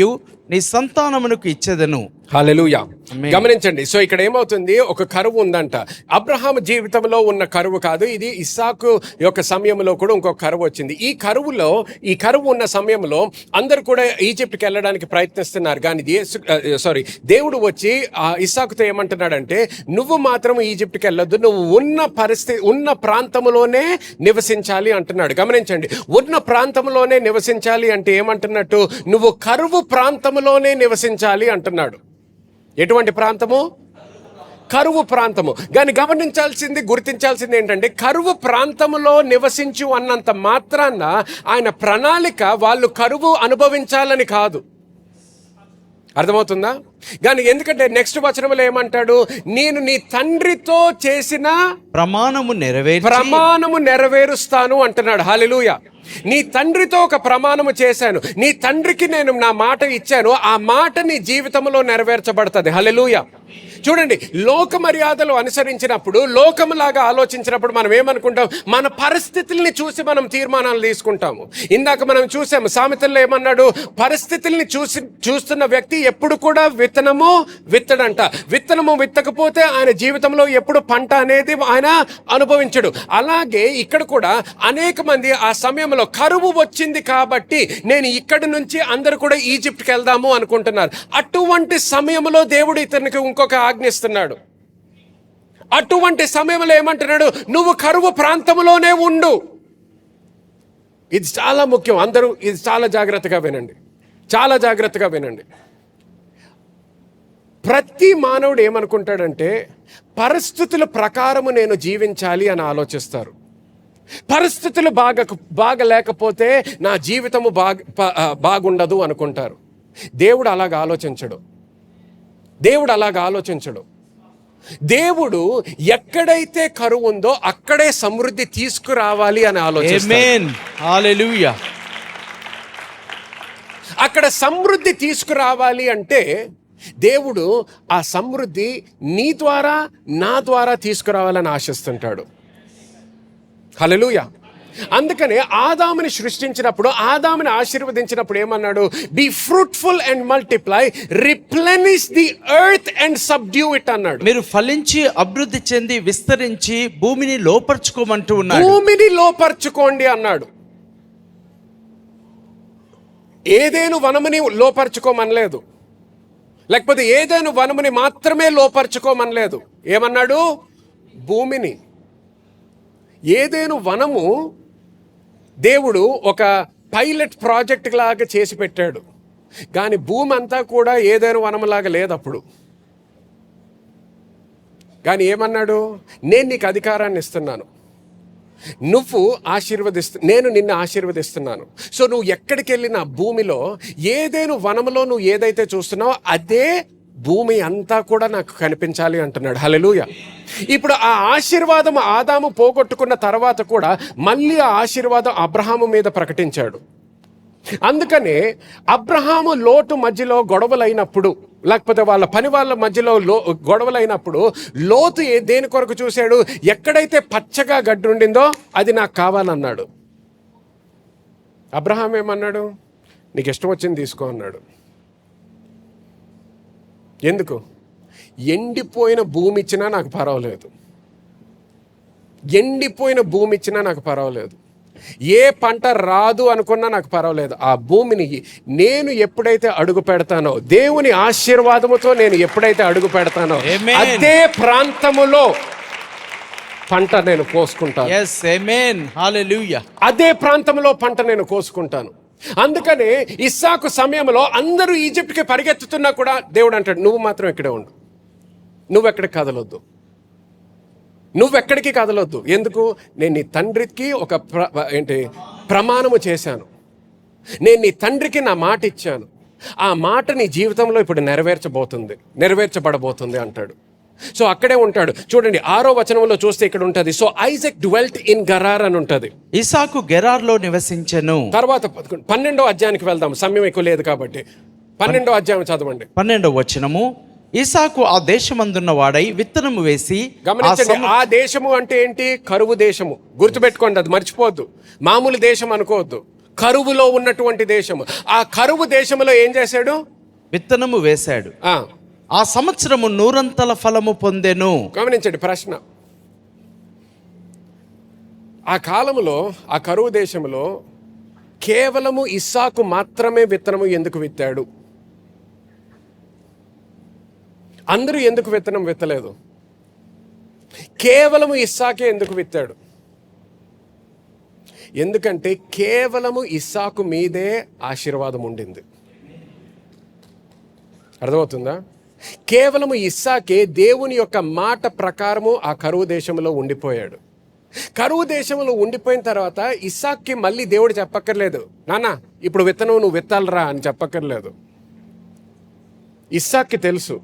S4: నీ సంతానమునకు ఇచ్చేదను.
S2: హల్లెలూయా. గమనించండి. సో ఇక్కడ ఏమవుతుంది, ఒక కరువు ఉందంట. అబ్రహాం జీవితంలో ఉన్న కరువు కాదు ఇది, ఇస్సాకు యొక్క సమయంలో కూడా ఇంకొక కరువు వచ్చింది. ఈ కరువు ఉన్న సమయంలో అందరూ కూడా ఈజిప్ట్కి వెళ్ళడానికి ప్రయత్నిస్తున్నారు. కానీ దేవుడు వచ్చి ఇస్సాకుతో ఏమంటున్నాడంటే, నువ్వు మాత్రం ఈజిప్ట్కి వెళ్ళొద్దు, నువ్వు ఉన్న ప్రాంతంలోనే నివసించాలి అంటున్నాడు. గమనించండి, ఉన్న ప్రాంతంలోనే నివసించాలి అంటే ఏమంటున్నట్టు, నువ్వు కరువు ప్రాంతంలోనే నివసించాలి అంటున్నాడు. ఎటువంటి ప్రాంతము? కరువు ప్రాంతము. కానీ గుర్తించాల్సింది ఏంటంటే, కరువు ప్రాంతంలో నివసించు అన్నంత మాత్రాన ఆయన ప్రణాళిక వాళ్ళు కరువు అనుభవించాలని కాదు. అర్థమవుతుందా? కానీ ఎందుకంటే నెక్స్ట్ వచనంలో ఏమంటాడు, నేను నీ తండ్రితో చేసిన ప్రమాణము నెరవేరుస్తాను అంటున్నాడు. హల్లెలూయా. నీ తండ్రితో ఒక ప్రమాణము చేశాను, నీ తండ్రికి నేను నా మాట ఇచ్చాను, ఆ మాట నీ జీవితంలో నెరవేర్చబడుతుంది. హల్లెలూయా. చూడండి, లోక మర్యాదలు అనుసరించినప్పుడు, లోకములాగా ఆలోచించినప్పుడు మనం ఏమనుకుంటాం, మన పరిస్థితుల్ని చూసి మనం తీర్మానాలు తీసుకుంటాము. ఇందాక మనం చూసాము, సామెతల్లో ఏమన్నాడు, పరిస్థితుల్ని చూస్తున్న వ్యక్తి ఎప్పుడు కూడా విత్తనము విత్తకపోతే ఆయన జీవితంలో ఎప్పుడు పంట అనేది ఆయన అనుభవించడు. అలాగే ఇక్కడ కూడా అనేక మంది ఆ సమయంలో కరువు వచ్చింది కాబట్టి నేను ఇక్కడి నుంచి అందరూ కూడా ఈజిప్ట్కి వెళ్దాము అనుకుంటున్నారు. అటువంటి సమయంలో దేవుడు ఇతనికి ఇంకొక ఆజ్ఞిస్తున్నాడు. అటువంటి సమయంలో ఏమంటున్నాడు, నువ్వు కరువు ప్రాంతంలోనే ఉండు. ఇది చాలా ముఖ్యం. అందరూ ఇది చాలా జాగ్రత్తగా వినండి. ప్రతి మానవుడు ఏమనుకుంటాడంటే, పరిస్థితుల ప్రకారము నేను జీవించాలి అని ఆలోచిస్తారు. పరిస్థితులు బాగలేకపోతే నా జీవితము బాగుండదు అనుకుంటారు. దేవుడు అలాగ ఆలోచించడు. దేవుడు ఎక్కడైతే కరువు ఉందో అక్కడే సమృద్ధి తీసుకురావాలి అని ఆలోచిస్తాడు.
S4: హల్లెలూయా.
S2: అక్కడ సమృద్ధి తీసుకురావాలి అంటే దేవుడు ఆ సమృద్ధి నీ ద్వారా నా ద్వారా తీసుకురావాలని ఆశిస్తుంటాడు. హల్లెలూయా. అందుకనే ఆదాముని సృష్టించినప్పుడు, ఆదాముని ఆశీర్వదించినప్పుడు ఏమన్నాడు, B fruitful and multiply, replenish the earth and subdue it అన్నాడు.
S4: మీరు ఫలించి అభివృద్ధి చెంది విస్తరించి భూమిని లోపర్చుకోమంటూ ఉన్నాడు.
S2: భూమిని లోపర్చుకోండి అన్నాడు. ఏదేను వనముని లోపర్చుకోమనలేదు, లేకపోతే ఏదేను వనముని మాత్రమే లోపర్చుకోమనలేదు. ఏమన్నాడు? భూమిని. ఏదేను వనము దేవుడు ఒక పైలట్ ప్రాజెక్ట్ లాగా చేసి పెట్టాడు. కానీ భూమి అంతా కూడా ఏదేను వనములాగా లేదు అప్పుడు. కానీ ఏమన్నాడు, నేను నీకు అధికారాన్ని ఇస్తున్నాను, నేను నిన్ను ఆశీర్వదిస్తున్నాను. సో నువ్వు ఎక్కడికి వెళ్ళినా భూమిలో ఏదేను వనములో నువ్వు ఏదైతే చూస్తున్నావో అదే భూమి అంతా కూడా నాకు కనిపించాలి అంటున్నాడు. హల్లెలూయా. ఇప్పుడు ఆ ఆశీర్వాదం ఆదాము పోగొట్టుకున్న తర్వాత కూడా మళ్ళీ ఆ ఆశీర్వాదం అబ్రహాము మీద ప్రకటించాడు. అందుకనే అబ్రహాము లోటు మధ్యలో గొడవలైనప్పుడు, లేకపోతే వాళ్ళ మధ్యలో గొడవలైనప్పుడు లోతు దేని కొరకు చూశాడు, ఎక్కడైతే పచ్చగా గడ్డి ఉండిందో అది నాకు కావాలన్నాడు. అబ్రహాం ఏమన్నాడు, నీకు ఇష్టం వచ్చింది తీసుకో అన్నాడు. ఎందుకు? ఎండిపోయిన భూమి ఇచ్చినా నాకు పర్వాలేదు, ఏ పంట రాదు అనుకున్నా నాకు పర్వాలేదు. ఆ భూమిని నేను ఎప్పుడైతే అడుగు పెడతానో, దేవుని ఆశీర్వాదముతో నేను ఎప్పుడైతే అడుగు పెడతానో అదే ప్రాంతములో పంట నేను కోసుకుంటాను. అదే ప్రాంతంలో పంట నేను కోసుకుంటాను. అందుకనే ఇస్సాకు సమయంలో అందరూ ఈజిప్ట్కి పరిగెత్తుతున్నా కూడా దేవుడు అంటాడు, నువ్వు మాత్రం ఇక్కడే ఉండు, నువ్వెక్కడికి కదలొద్దు. ఎందుకు? నేను నీ తండ్రికి ఒక ప్రమాణము చేశాను, నేను నీ తండ్రికి నా మాట ఇచ్చాను, ఆ మాట నీ జీవితంలో ఇప్పుడు నెరవేర్చబడబోతుంది అంటాడు. సో అక్కడే ఉంటాడు. చూడండి 6వ వచనంలో చూస్తే ఇక్కడ ఉంటుంది, సో ఐజాక్ డ్వెల్ట్ ఇన్ గరార్ అని ఉంటుంది.
S4: ఇసాకు గెరార్లో నివసించెను.
S2: తర్వాత 12వ అధ్యాయానికి వెళ్దాం, సమయం ఎక్కువ లేదు కాబట్టి 12వ అధ్యాయం చదవండి.
S4: 12వ వచనము, ఇసాకు ఆ దేశమందున్న వాడై విత్తనము వేసి,
S2: గమనించండి, ఆ దేశము అంటే ఏంటి? కరువు దేశము. గుర్తుపెట్టుకోండి, అది మర్చిపోవద్దు. మామూలు దేశం అనుకోవద్దు, కరువులో ఉన్నటువంటి దేశము. ఆ కరువు దేశంలో ఏం చేశాడు?
S4: విత్తనము వేశాడు.
S2: ఆ
S4: ఆ సంవత్సరము 100 ఫలము పొందెను.
S2: గమనించండి ప్రశ్న. ఆ కాలంలో, ఆ కరువు దేశంలో కేవలము ఇస్సాకు మాత్రమే విత్తనము ఎందుకు విత్తాడు? అందరూ ఎందుకు విత్తనం విత్తలేదు? కేవలము ఇస్సాకే ఎందుకు విత్తాడు? ఎందుకంటే కేవలము ఇస్సాకు మీదే ఆశీర్వాదం ఉండింది. అర్థమవుతుందా? కేవలము ఇస్సాకే దేవుని యొక్క మాట ప్రకారము ఆ కరువు దేశంలో ఉండిపోయాడు. కరువు దేశంలో ఉండిపోయిన తర్వాత ఇస్సాక్కి మళ్ళీ దేవుడు చెప్పక్కర్లేదు, నాన్న ఇప్పుడు విత్తనం నువ్వు విత్తాలరా అని చెప్పక్కర్లేదు. ఇస్సాక్కి తెలుసు,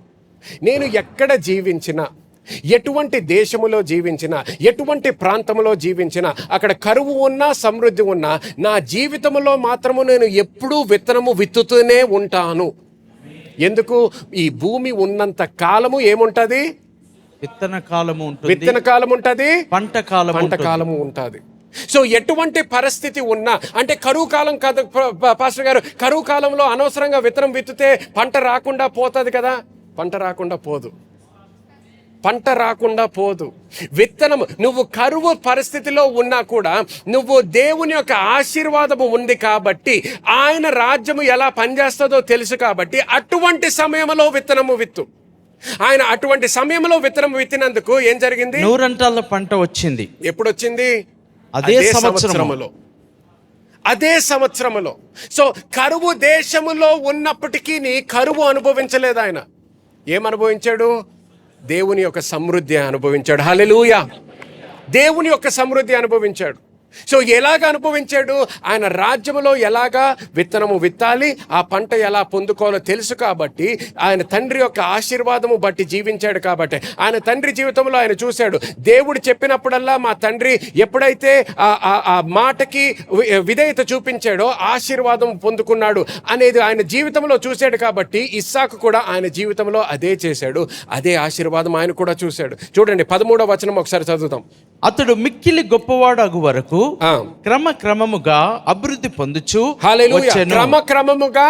S2: నేను ఎక్కడ జీవించినా, ఎటువంటి దేశములో జీవించినా, ఎటువంటి ప్రాంతంలో జీవించినా, అక్కడ కరువు ఉన్నా సమృద్ధి ఉన్నా, నా జీవితంలో మాత్రము నేను ఎప్పుడూ విత్తనము విత్తుతూనే ఉంటాను. ఎందుకు? ఈ భూమి ఉన్నంత కాలము ఏముంటది?
S4: విత్తన కాలము ఉంటుంది,
S2: విత్తన కాలం ఉంటది,
S4: పంట కాలము
S2: ఉంటుంది. సో ఎటువంటి పరిస్థితి ఉన్నా, అంటే కరువు కాలం కాదు పాస్టర్ గారు, కరువు కాలంలో అనవసరంగా విత్తనం విత్తితే పంట రాకుండా పోతుంది కదా? పంట రాకుండా పోదు, పంట రాకుండా పోదు. విత్తనము, నువ్వు కరువు పరిస్థితిలో ఉన్నా కూడా నువ్వు దేవుని యొక్క ఆశీర్వాదము ఉంది కాబట్టి, ఆయన రాజ్యము ఎలా పనిచేస్తుందో తెలుసు కాబట్టి, అటువంటి సమయంలో విత్తనము విత్తు. ఆయన అటువంటి సమయంలో విత్తనం విత్తినందుకు ఏం జరిగింది?
S4: 100 పంట వచ్చింది.
S2: ఎప్పుడు వచ్చింది?
S4: అదే సంవత్సరములో.
S2: అదే సంవత్సరములో. సో కరువు దేశములో ఉన్నప్పటికీ కరువు అనుభవించలేదు ఆయన. ఏం అనుభవించాడు? దేవుని యొక్క సమృద్ధి అనుభవించాడు. హల్లెలూయా! దేవుని యొక్క సమృద్ధి అనుభవించాడు. సో ఎలాగ అనుభవించాడు? ఆయన రాజ్యములో ఎలాగా విత్తనము విత్తాలి, ఆ పంట ఎలా పొందుకోవాలో తెలుసు కాబట్టి, ఆయన తండ్రి యొక్క ఆశీర్వాదము బట్టి జీవించాడు కాబట్టి, ఆయన తండ్రి జీవితంలో ఆయన చూశాడు. దేవుడు చెప్పినప్పుడల్లా మా తండ్రి ఎప్పుడైతే ఆ మాటకి విధేయత చూపించాడో ఆశీర్వాదం పొందుకున్నాడు అనేది ఆయన జీవితంలో చూశాడు కాబట్టి, ఇస్సాకు కూడా ఆయన జీవితంలో అదే చేశాడు. అదే ఆశీర్వాదం ఆయన కూడా చూశాడు. చూడండి 13వ వచనం ఒకసారి చదువుదాం.
S4: అతడు మిక్కిలి గొప్పవాడు అగు వరకు క్రమక్రమముగా అభివృద్ధి పొందుచు,
S2: క్రమక్రమముగా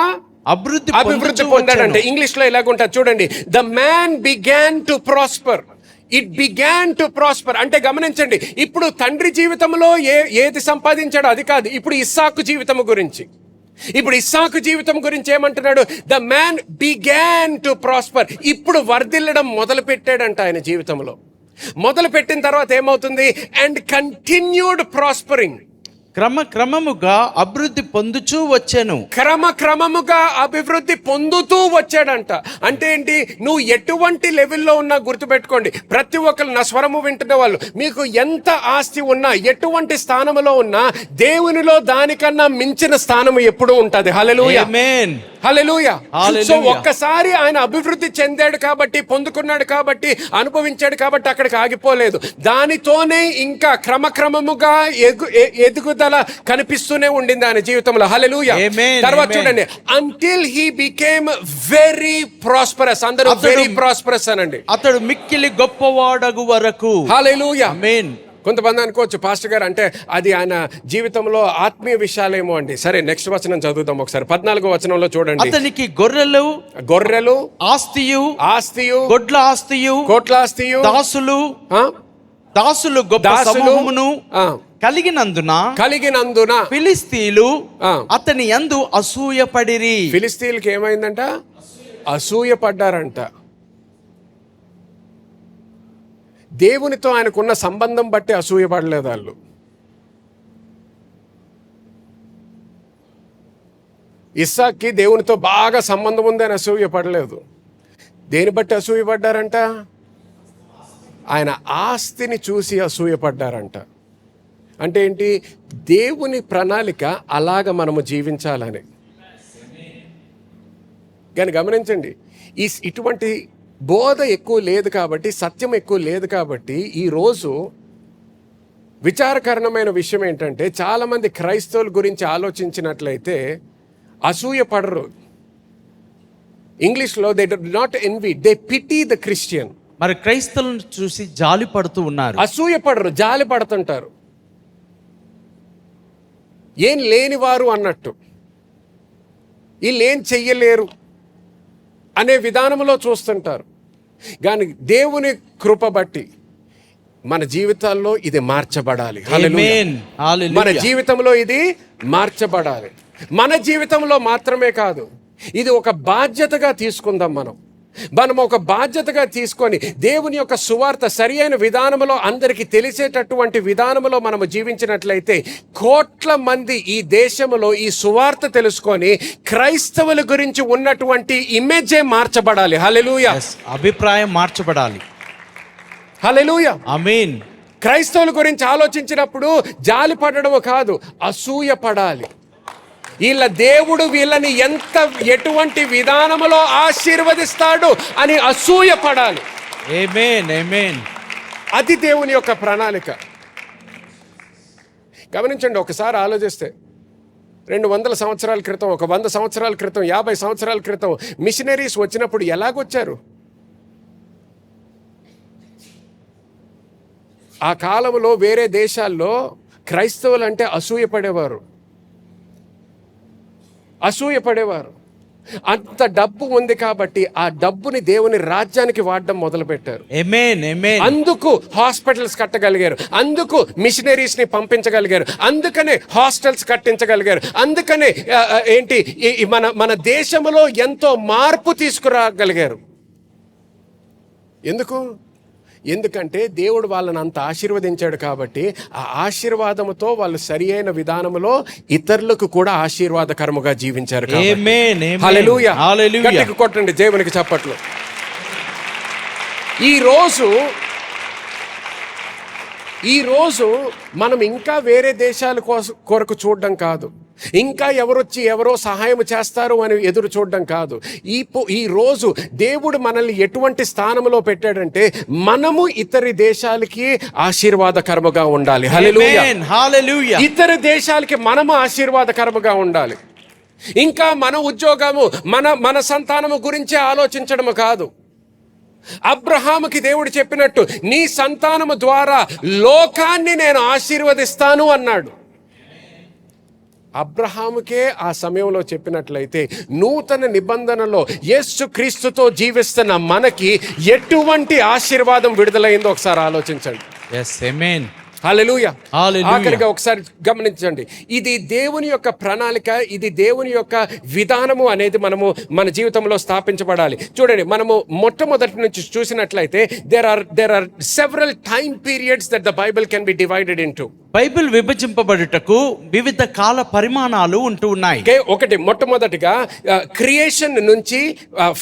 S2: అభివృద్ధి పొందాడంటే ఇంగ్లీష్ లో ఇలాగుంటుంది చూడండి, the man began to prosper. It began to prosper అంటే గమనించండి, ఇప్పుడు తండ్రి జీవితంలో ఏది సంపాదించాడో అది కాదు, ఇప్పుడు ఇస్సాకు జీవితం గురించి. ఇప్పుడు ఇస్సాకు జీవితం గురించి ఏమంటున్నాడు? The man began to prosper. ఇప్పుడు వర్ధిల్లడం మొదలు పెట్టాడంట ఆయన జీవితంలో. మొదలు పెట్టిన తర్వాత ఏమవుతుంది? And continued prospering.
S4: క్రమక్రమముగా అభివృద్ధి పొందుచూ వచ్చాను.
S2: క్రమక్రమముగా అభివృద్ధి పొందుతూ వచ్చాడంట. అంటే ఏంటి? నువ్వు ఎటువంటి లెవెల్లో ఉన్నా గుర్తుపెట్టుకోండి, ప్రతి ఒక్కరు నా స్వరము వింటున్న వాళ్ళు, మీకు ఎంత ఆస్తి ఉన్నా, ఎటువంటి స్థానంలో ఉన్నా, దేవునిలో దానికన్నా మించిన స్థానం ఎప్పుడూ ఉంటుంది. హల్లెలూయా,
S4: ఆమేన్,
S2: హల్లెలూయా. సో ఒక్కసారి ఆయన అభివృద్ధి చెందాడు కాబట్టి, పొందుకున్నాడు కాబట్టి, అనుభవించాడు కాబట్టి అక్కడికి ఆగిపోలేదు. దానితోనే ఇంకా క్రమక్రమముగా ఎదుగుదల కనిపిస్తూనే ఉండింది ఆయన జీవితంలో. హల్లెలూయా. తర్వాత చూడండి, until he became very prosperous. అందరూ వెరీ ప్రాస్పరస్ అనండి.
S4: అతడు మిక్కిలి గొప్పవాడగు వరకు.
S2: హల్లెలూయా,
S4: ఆమేన్.
S2: కొంతమంది అనుకోవచ్చు, పాస్టర్ గారు అంటే అది ఆయన జీవితంలో ఆత్మీయ విషయాలేమో అండి. సరే, నెక్స్ట్ వచనం చదువుతాం ఒకసారి. 14వ వచనంలో చూడండి.
S4: అతనికి గొర్రెలు ఆస్తియు గొడ్ల ఆస్తియు దాసులు గొప్ప సమూహమును కలిగినందున ఫిలిస్తీయులు అతని యందు అసూయపడిరి.
S2: ఫిలిస్తీయులకి ఏమైందంట? అసూయపడ్డారంట. దేవునితో ఆయనకున్న సంబంధం బట్టి అసూయపడలేదు వాళ్ళు. ఇస్సాక్కి దేవునితో బాగా సంబంధం ఉందని అసూయపడలేదు. దేని బట్టి అసూయపడ్డారంట? ఆయన ఆస్తిని చూసి అసూయపడ్డారంట. అంటే ఏంటి? దేవుని ప్రణాళిక అలాగ మనము జీవించాలని. కానీ గమనించండి, ఇటువంటి
S3: బోధ ఎక్కువ లేదు కాబట్టి, సత్యం ఎక్కువ లేదు కాబట్టి ఈరోజు విచారకరమైన విషయం ఏంటంటే చాలామంది క్రైస్తవుల గురించి ఆలోచించినట్లయితే అసూయ పడరు. ఇంగ్లీష్లో they do not envy, they pity the Christian.
S4: మరి క్రైస్తవులను చూసి జాలి పడుతూ ఉన్నారు.
S3: అసూయ పడరు, జాలి పడుతుంటారు. ఏం లేనివారు అన్నట్టు, వీళ్ళు ఏం చెయ్యలేరు అనే విధానంలో చూస్తుంటారు. కానీ దేవుని కృప బట్టి మన జీవితాల్లో ఇది మార్చబడాలి. హల్లెలూయా.
S4: ఆమేన్. హల్లెలూయా.
S3: మన జీవితంలో ఇది మార్చబడాలి. మన జీవితంలో మాత్రమే కాదు, ఇది ఒక బాధ్యతగా తీసుకుందాం. మనం ఒక బాధ్యతగా తీసుకొని దేవుని యొక్క సువార్త సరి అయిన విధానంలో అందరికీ తెలిసేటటువంటి విధానంలో మనము జీవించినట్లయితే కోట్ల మంది ఈ దేశంలో ఈ సువార్త తెలుసుకొని క్రైస్తవుల గురించి ఉన్నటువంటి ఇమేజే మార్చబడాలి. హల్లెలూయా.
S4: Yes, అభిప్రాయం మార్చబడాలి.
S3: హల్లెలూయా.
S4: ఆమేన్.
S3: క్రైస్తవుల గురించి ఆలోచించినప్పుడు జాలి పడడం కాదు, అసూయ పడాలి. వీళ్ళ దేవుడు వీళ్ళని ఎటువంటి విధానంలో ఆశీర్వదిస్తాడు అని అసూయ పడాలి.
S4: ఆమేన్. ఆమేన్.
S3: అది దేవుని యొక్క ప్రణాళిక. గమనించండి, ఒకసారి ఆలోచిస్తే 200 సంవత్సరాల క్రితం, 100 సంవత్సరాల క్రితం, 50 సంవత్సరాల క్రితం మిషనరీస్ వచ్చినప్పుడు ఎలాగొచ్చారు? ఆ కాలంలో వేరే దేశాల్లో క్రైస్తవులు అంటే అసూయ పడేవారు. అంత డబ్బు ఉంది కాబట్టి ఆ డబ్బుని దేవుని రాజ్యానికి వాడడం మొదలుపెట్టారు.
S4: ఆమేన్. ఆమేన్.
S3: అందుకు హాస్పిటల్స్ కట్టగలిగారు, అందుకు మిషనరీస్ ని పంపించగలిగారు, అందుకనే హాస్టల్స్ కట్టించగలిగారు, అందుకనే మన దేశంలో ఎంతో మార్పు తీసుకురాగలిగారు. ఎందుకంటే దేవుడు వాళ్ళని అంత ఆశీర్వదించాడు కాబట్టి ఆ ఆశీర్వాదముతో వాళ్ళు సరి అయిన విధానంలో ఇతరులకు కూడా ఆశీర్వాదకరముగా జీవించారు.
S4: ఆమేన్. ఆమేన్.
S3: హల్లెలూయా.
S4: హల్లెలూయా.
S3: గట్టిగా కొట్టండి దేవునికి చప్పట్లు. ఈరోజు మనం ఇంకా వేరే దేశాల కొరకు చూడడం కాదు, ఇంకా ఎవరో సహాయం చేస్తారు అని ఎదురు చూడడం కాదు. ఈ రోజు దేవుడు మనల్ని ఎటువంటి స్థానంలో పెట్టాడంటే మనము ఇతర దేశాలకి ఆశీర్వాదకరముగా ఉండాలి. హల్లెలూయా.
S4: ఆమేన్. హల్లెలూయా.
S3: ఇతర దేశాలకి మనము ఆశీర్వాదకరముగా ఉండాలి. ఇంకా మన ఉద్యోగము, మన సంతానము గురించే ఆలోచించడము కాదు. అబ్రహాముకి దేవుడు చెప్పినట్టు నీ సంతానము ద్వారా లోకాన్ని నేను ఆశీర్వదిస్తాను అన్నాడు. అబ్రహాముకే ఆ సమయంలో చెప్పినట్లయితే నూతన నిబంధనలో యేసు క్రీస్తుతో జీవిస్తున్న మనకి ఎటువంటి ఆశీర్వాదం విడుదలైందో ఒకసారి ఆలోచించండి.
S4: yes, amen.
S3: హల్లెలూయా.
S4: హల్లెలూయా.
S3: ఆఖరిగా ఒకసారి గమనించండి, ఇది దేవుని యొక్క ప్రణాళిక, ఇది దేవుని యొక్క విధానము అనేది మన జీవితంలో స్థాపించబడాలి. చూడండి, మనము మొట్టమొదటి నుంచి చూసినట్లయితే there are several time periods that the Bible can be divided into.
S4: Bible విభజింపబడుటకు వివిధ కాల పరిమాణాలు ఉంటూ ఉన్నాయి.
S3: ఒకటి, మొట్టమొదటిగా క్రియేషన్ నుంచి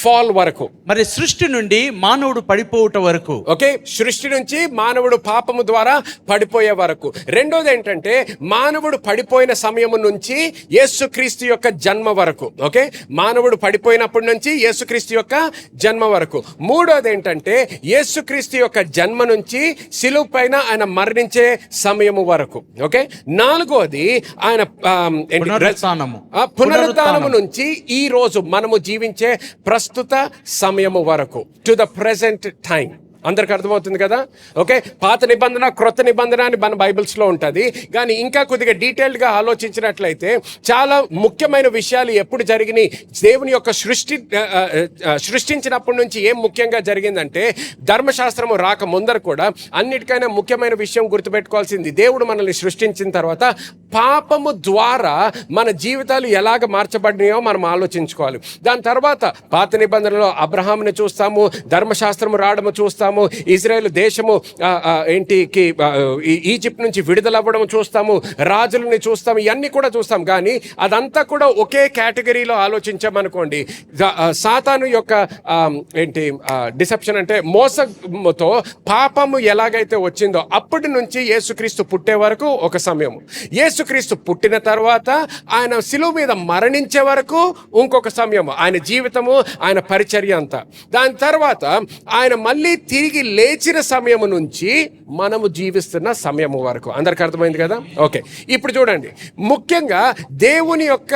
S3: ఫాల్ వరకు,
S4: మరి సృష్టి నుండి మానవుడు పడిపోవుట వరకు.
S3: ఓకే, సృష్టి నుంచి మానవుడు పాపము ద్వారా పడిపోయే వరకు. రెండోది ఏంటంటే మానవుడు పడిపోయిన సమయం నుంచి యేసుక్రీస్తు యొక్క జన్మ వరకు. ఓకే, మానవుడు పడిపోయినప్పటి నుంచి యేసుక్రీస్తు యొక్క జన్మ వరకు. మూడోది ఏంటంటే యేసుక్రీస్తు యొక్క జన్మ నుంచి శిలువ పైన ఆయన మరణించే సమయము వరకు. ఓకే, నాలుగోది ఆయన పునరుత్థానము నుంచి ఈ రోజు మనము జీవించే ప్రస్తుత సమయము వరకు, టు ద ప్రెసెంట్ టైం. అందరికి అర్థమవుతుంది కదా? ఓకే, పాత నిబంధన క్రొత్త నిబంధన అని మన బైబిల్స్లో ఉంటుంది. కానీ ఇంకా కొద్దిగా డీటెయిల్డ్గా ఆలోచించినట్లయితే చాలా ముఖ్యమైన విషయాలు ఎప్పుడు జరిగినాయి, దేవుని యొక్క సృష్టించినప్పటి నుంచి ఏం ముఖ్యంగా జరిగిందంటే ధర్మశాస్త్రము రాక ముందర కూడా అన్నిటికైనా ముఖ్యమైన విషయం గుర్తుపెట్టుకోవాల్సింది, దేవుడు మనల్ని సృష్టించిన తర్వాత పాపము ద్వారా మన జీవితాలు ఎలాగ మార్చబడినాయో మనం ఆలోచించుకోవాలి. దాని తర్వాత పాత నిబంధనలో అబ్రహాముని చూస్తాము, ధర్మశాస్త్రము రావడము చూస్తాము, ఇజ్రాయెల్ దేశము ఈజిప్ట్ నుంచి విడుదలవ్వడం చూస్తాము, రాజులని చూస్తాము, ఇవన్నీ కూడా చూస్తాం. కానీ అదంతా కూడా ఒకే కేటగిరీలో ఆలోచించామనుకోండి, సాతాను యొక్క డిసెప్షన్ అంటే మోసముతో పాపము ఎలాగైతే వచ్చిందో అప్పటి నుంచి యేసుక్రీస్తు పుట్టే వరకు ఒక సమయం,
S2: యేసుక్రీస్తు పుట్టిన తర్వాత ఆయన శిలువ మీద మరణించే వరకు ఇంకొక సమయము, ఆయన జీవితము, ఆయన పరిచర్య అంతా. దాని తర్వాత ఆయన మళ్ళీ తిరిగి లేచిన సమయము నుంచి మనము జీవిస్తున్న సమయము వరకు. అందరికి అర్థమైంది కదా? ఓకే, ఇప్పుడు చూడండి, ముఖ్యంగా దేవుని యొక్క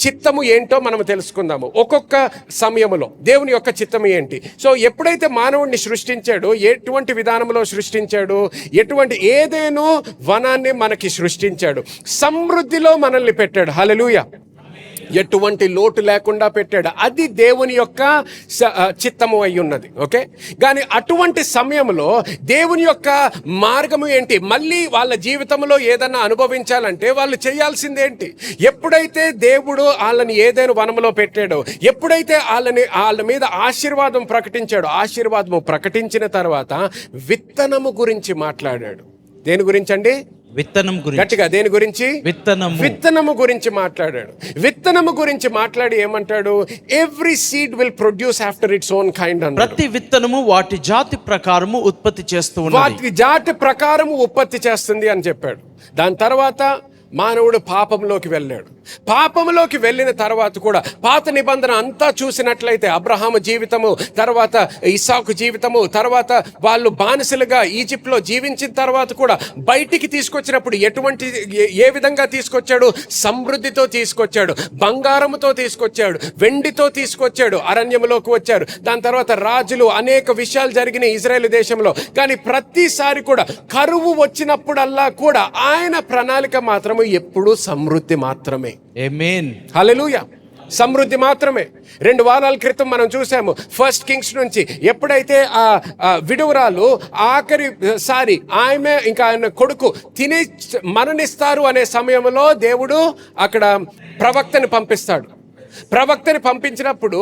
S2: చిత్తము ఏంటో మనం తెలుసుకుందాము. ఒక్కొక్క సమయములో దేవుని యొక్క చిత్తము ఏంటి. సో ఎప్పుడైతే మానవుడిని సృష్టించాడో, ఎటువంటి విధానంలో సృష్టించాడు, ఎటువంటి ఏదేనో వనాన్ని మనకి సృష్టించాడు, సమృద్ధిలో మనల్ని పెట్టాడు. హల్లెలూయా. ఎటువంటి లోటు లేకుండా పెట్టాడు. అది దేవుని యొక్క చిత్తము అయి ఉన్నది. ఓకే, కానీ అటువంటి సమయంలో దేవుని యొక్క మార్గము ఏంటి? మళ్ళీ వాళ్ళ జీవితంలో ఏదన్నా అనుభవించాలంటే వాళ్ళు చేయాల్సిందేంటి? ఎప్పుడైతే దేవుడు వాళ్ళని ఏదైనా వనంలో పెట్టాడో, ఎప్పుడైతే వాళ్ళ మీద ఆశీర్వాదం ప్రకటించాడో, ఆశీర్వాదము ప్రకటించిన తర్వాత విత్తనము గురించి మాట్లాడాడు. దేని గురించి అండి?
S4: విత్తనం గురించి.
S2: గట్టిగా, దేని గురించి?
S4: విత్తనము
S2: గురించి మాట్లాడాడు. విత్తనము గురించి మాట్లాడి ఏమంటాడు? Every seed will produce after its own kind.
S4: ప్రతి విత్తనము వాటి జాతి ప్రకారము ఉత్పత్తి చేస్తూ ఉన్నది.
S2: వాటి జాతి ప్రకారము ఉత్పత్తి చేస్తుంది అని చెప్పాడు. దాని తర్వాత మానవుడు పాపంలోకి వెళ్ళాడు. పాపంలోకి వెళ్ళిన తర్వాత కూడా పాత నిబంధన అంతా చూసినట్లయితే అబ్రహాము జీవితము, తర్వాత ఇస్సాకు జీవితము, తర్వాత వాళ్ళు బానిసలుగా ఈజిప్ట్లో జీవించిన తర్వాత కూడా బయటికి తీసుకొచ్చినప్పుడు ఏ విధంగా తీసుకొచ్చాడు? సమృద్ధితో తీసుకొచ్చాడు, బంగారముతో తీసుకొచ్చాడు, వెండితో తీసుకొచ్చాడు. అరణ్యంలోకి వచ్చారు. దాని తర్వాత రాజులు, అనేక విషయాలు జరిగినాయి ఇజ్రాయేల్ దేశంలో. కానీ ప్రతిసారి కూడా కరువు వచ్చినప్పుడల్లా కూడా ఆయన ప్రణాళిక మాత్రము ఎప్పుడూ సమృద్ధి మాత్రమే.
S4: ఆమేన్.
S2: హల్లెలూయా. సమృద్ధి మాత్రమే. 2 వారాల క్రితం మనం చూసాము ఫస్ట్ కింగ్స్ నుంచి, ఎప్పుడైతే ఆ విడువరాలు ఆఖరిసారి ఆమె ఇంకా ఆయన కొడుకు తిని మరణిస్తారు అనే సమయంలో దేవుడు అక్కడ ప్రవక్తని పంపిస్తాడు. ప్రవక్తని పంపించినప్పుడు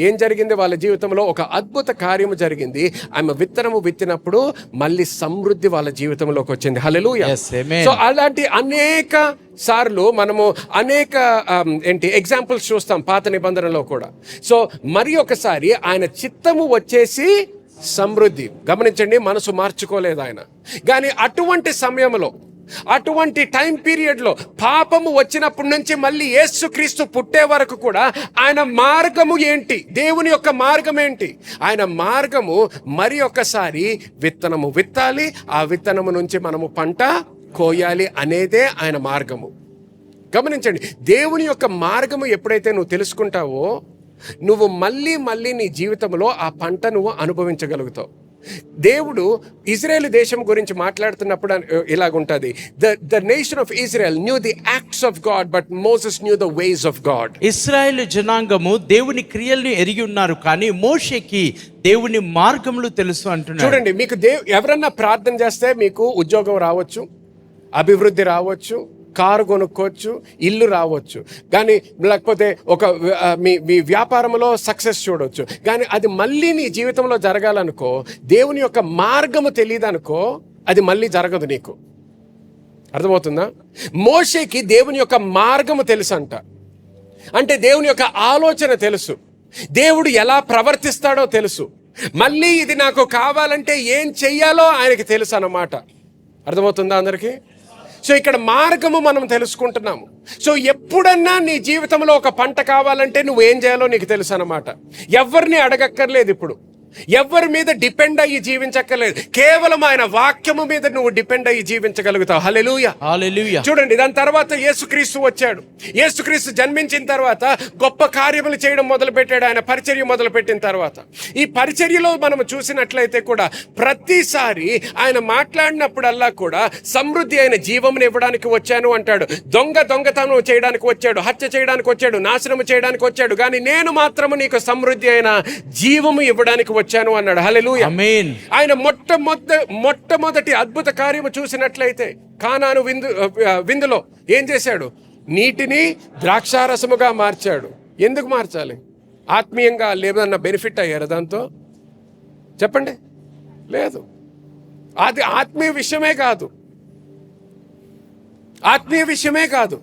S2: ఏం జరిగింది? వాళ్ళ జీవితంలో ఒక అద్భుత కార్యము జరిగింది. ఆమె విత్తనము విత్తినప్పుడు మళ్ళీ సమృద్ధి వాళ్ళ జీవితంలోకి వచ్చింది. హల్లెలూయా. సో అలాంటి అనేక సార్లు మనము అనేక ఎగ్జాంపుల్స్ చూస్తాం పాత నిబంధనలో కూడా. సో మరి ఒకసారి ఆయన చిత్తము వచ్చేసి సమృద్ధి. గమనించండి, మనసు మార్చుకోలేదు ఆయన. కానీ అటువంటి సమయంలో, అటువంటి టైం పీరియడ్లో పాపము వచ్చినప్పటి నుంచి మళ్ళీ యేసుక్రీస్తు పుట్టే వరకు కూడా ఆయన మార్గము ఏంటి? దేవుని యొక్క మార్గం ఏంటి? ఆయన మార్గము మరి ఒకసారి విత్తనము విత్తాలి, ఆ విత్తనము నుంచి మనము పంట కోయాలి అనేదే ఆయన మార్గము. గమనించండి, దేవుని యొక్క మార్గము ఎప్పుడైతే నువ్వు తెలుసుకుంటావో, నువ్వు మళ్ళీ నీ జీవితంలో ఆ పంట నువ్వు అనుభవించగలుగుతావు. దేవుడు ఇజ్రాయేల్ దేశం గురించి మాట్లాడుతున్నప్పుడు ఇలాగుంటది, the nation of Israel knew the acts of God but Moses knew the ways of God.
S4: ఇశ్రాయేలు జనాంగము దేవుని క్రియలను ఎరిగి ఉన్నారు, కానీ మోషేకి దేవుని మార్గములు తెలుసు అంటున్నారు.
S2: చూడండి, మీకు ఎవరన్నా ప్రార్థన చేస్తే మీకు ఉద్యోగం రావచ్చు, అభివృద్ధి రావచ్చు, కారు కొనుక్కోవచ్చు, ఇల్లు రావచ్చు, కానీ లేకపోతే మీ వ్యాపారంలో సక్సెస్ చూడవచ్చు. కానీ అది మళ్ళీ నీ జీవితంలో జరగాలనుకో, దేవుని యొక్క మార్గము తెలియదనుకో, అది మళ్ళీ జరగదు నీకు. అర్థమవుతుందా? మోషేకి దేవుని యొక్క మార్గము తెలుసు అంట. అంటే దేవుని యొక్క ఆలోచన తెలుసు, దేవుడు ఎలా ప్రవర్తిస్తాడో తెలుసు, మళ్ళీ ఇది నాకు కావాలంటే ఏం చెయ్యాలో ఆయనకి తెలుసు అన్నమాట. అర్థమవుతుందా అందరికీ? సో ఇక్కడ మార్గము మనం తెలుసుకుంటున్నాము. సో ఎప్పుడన్నా నీ జీవితంలో ఒక పంట కావాలంటే నువ్వు ఏం చేయాలో నీకు తెలుసు అన్నమాట. ఎవరిని అడగక్కర్లేదు, ఇప్పుడు ఎవరి మీద డిపెండ్ అయ్యి జీవించక్కర్లేదు, కేవలం ఆయన వాక్యము మీద నువ్వు డిపెండ్ అయ్యి జీవించగలుగుతావు. హల్లెలూయా,
S4: హల్లెలూయా.
S2: చూడండి, దాని తర్వాత యేసుక్రీస్తు వచ్చాడు. యేసుక్రీస్తు జన్మించిన తర్వాత గొప్ప కార్యములు చేయడం మొదలుపెట్టాడు. ఆయన పరిచర్య మొదలుపెట్టిన తర్వాత ఈ పరిచర్యలో మనం చూసినట్లయితే కూడా ప్రతిసారి ఆయన మాట్లాడినప్పుడల్లా కూడా సమృద్ధి అయిన జీవమును ఇవ్వడానికి వచ్చాను అంటాడు. దొంగతనం చేయడానికి వచ్చాడు, హత్య చేయడానికి వచ్చాడు, నాశనము చేయడానికి వచ్చాడు, కానీ నేను మాత్రము నీకు సమృద్ధి అయిన జీవము ఇవ్వడానికి వచ్చాను అన్నాడు. హల్లెలూయా,
S4: ఆమేన్.
S2: ఆయన మొట్టమొదటి అద్భుత కార్యము చూసినట్లయితే కానాను విందులో ఏం చేశాడు? నీటిని ద్రాక్షారసముగా మార్చాడు. ఎందుకు మార్చాలి? ఆత్మీయంగా లేదన్న బెనిఫిట్ అయ్యారు దాంతో? చెప్పండి, లేదు. అది ఆత్మీయ విషయమే కాదు,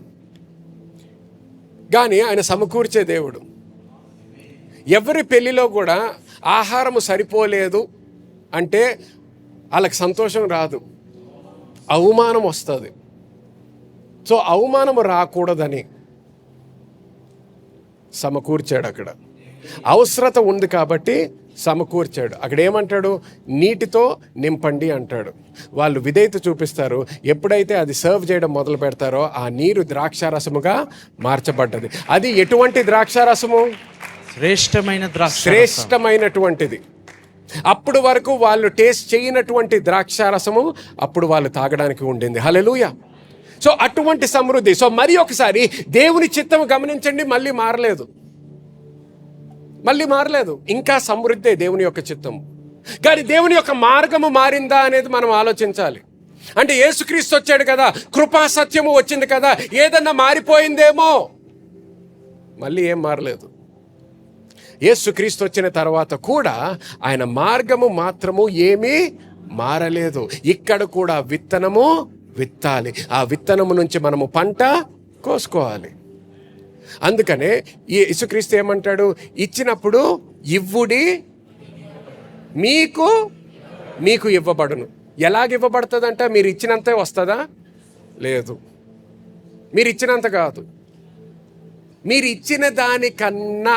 S2: కానీ ఆయన సమకూర్చే దేవుడు. ఎవరి పెళ్లిలో కూడా ఆహారము సరిపోలేదు అంటే వాళ్ళకి సంతోషం రాదు, అవమానం వస్తుంది.
S3: సో అవమానము రాకూడదని సమకూర్చాడు. అక్కడ అవసరత ఉంది కాబట్టి సమకూర్చాడు. అక్కడ ఏమంటాడు? నీటితో నింపండి అంటాడు. వాళ్ళు విధేయత చూపిస్తారు. ఎప్పుడైతే అది సర్వ్ చేయడం మొదలు పెడతారో ఆ నీరు ద్రాక్షారసముగా మార్చబడ్డది. అది ఎటువంటి ద్రాక్షారసము? శ్రేష్టమైనటువంటిది. అప్పుడు వరకు వాళ్ళు టేస్ట్ చేయనటువంటి ద్రాక్షారసము అప్పుడు వాళ్ళు తాగడానికి ఉండింది. హల్లెలూయా. సో అటువంటి సమృద్ధి. సో మరి ఒకసారి దేవుని చిత్తము గమనించండి, మళ్ళీ మారలేదు. ఇంకా సమృద్ధే దేవుని యొక్క చిత్తము. కానీ దేవుని యొక్క మార్గము మారిందా అనేది మనం ఆలోచించాలి. అంటే యేసుక్రీస్తు వచ్చాడు కదా, కృపా సత్యము వచ్చింది కదా, ఏదన్నా మారిపోయిందేమో. మళ్ళీ ఏం మారలేదు. యేసుక్రీస్తు వచ్చిన తర్వాత కూడా ఆయన మార్గము మాత్రము ఏమీ మారలేదు. ఇక్కడ కూడా విత్తనము విత్తాలి, ఆ విత్తనము నుంచి మనము పంట కోసుకోవాలి. అందుకనే ఈ యేసుక్రీస్తు ఏమంటాడు? ఇచ్చినప్పుడు ఇవ్వుడి, మీకు ఇవ్వబడును. ఎలాగ ఇవ్వబడుతుందంట? మీరు ఇచ్చినంతే వస్తుందా? లేదు, మీరు ఇచ్చినంత కాదు, మీరు ఇచ్చిన దానికన్నా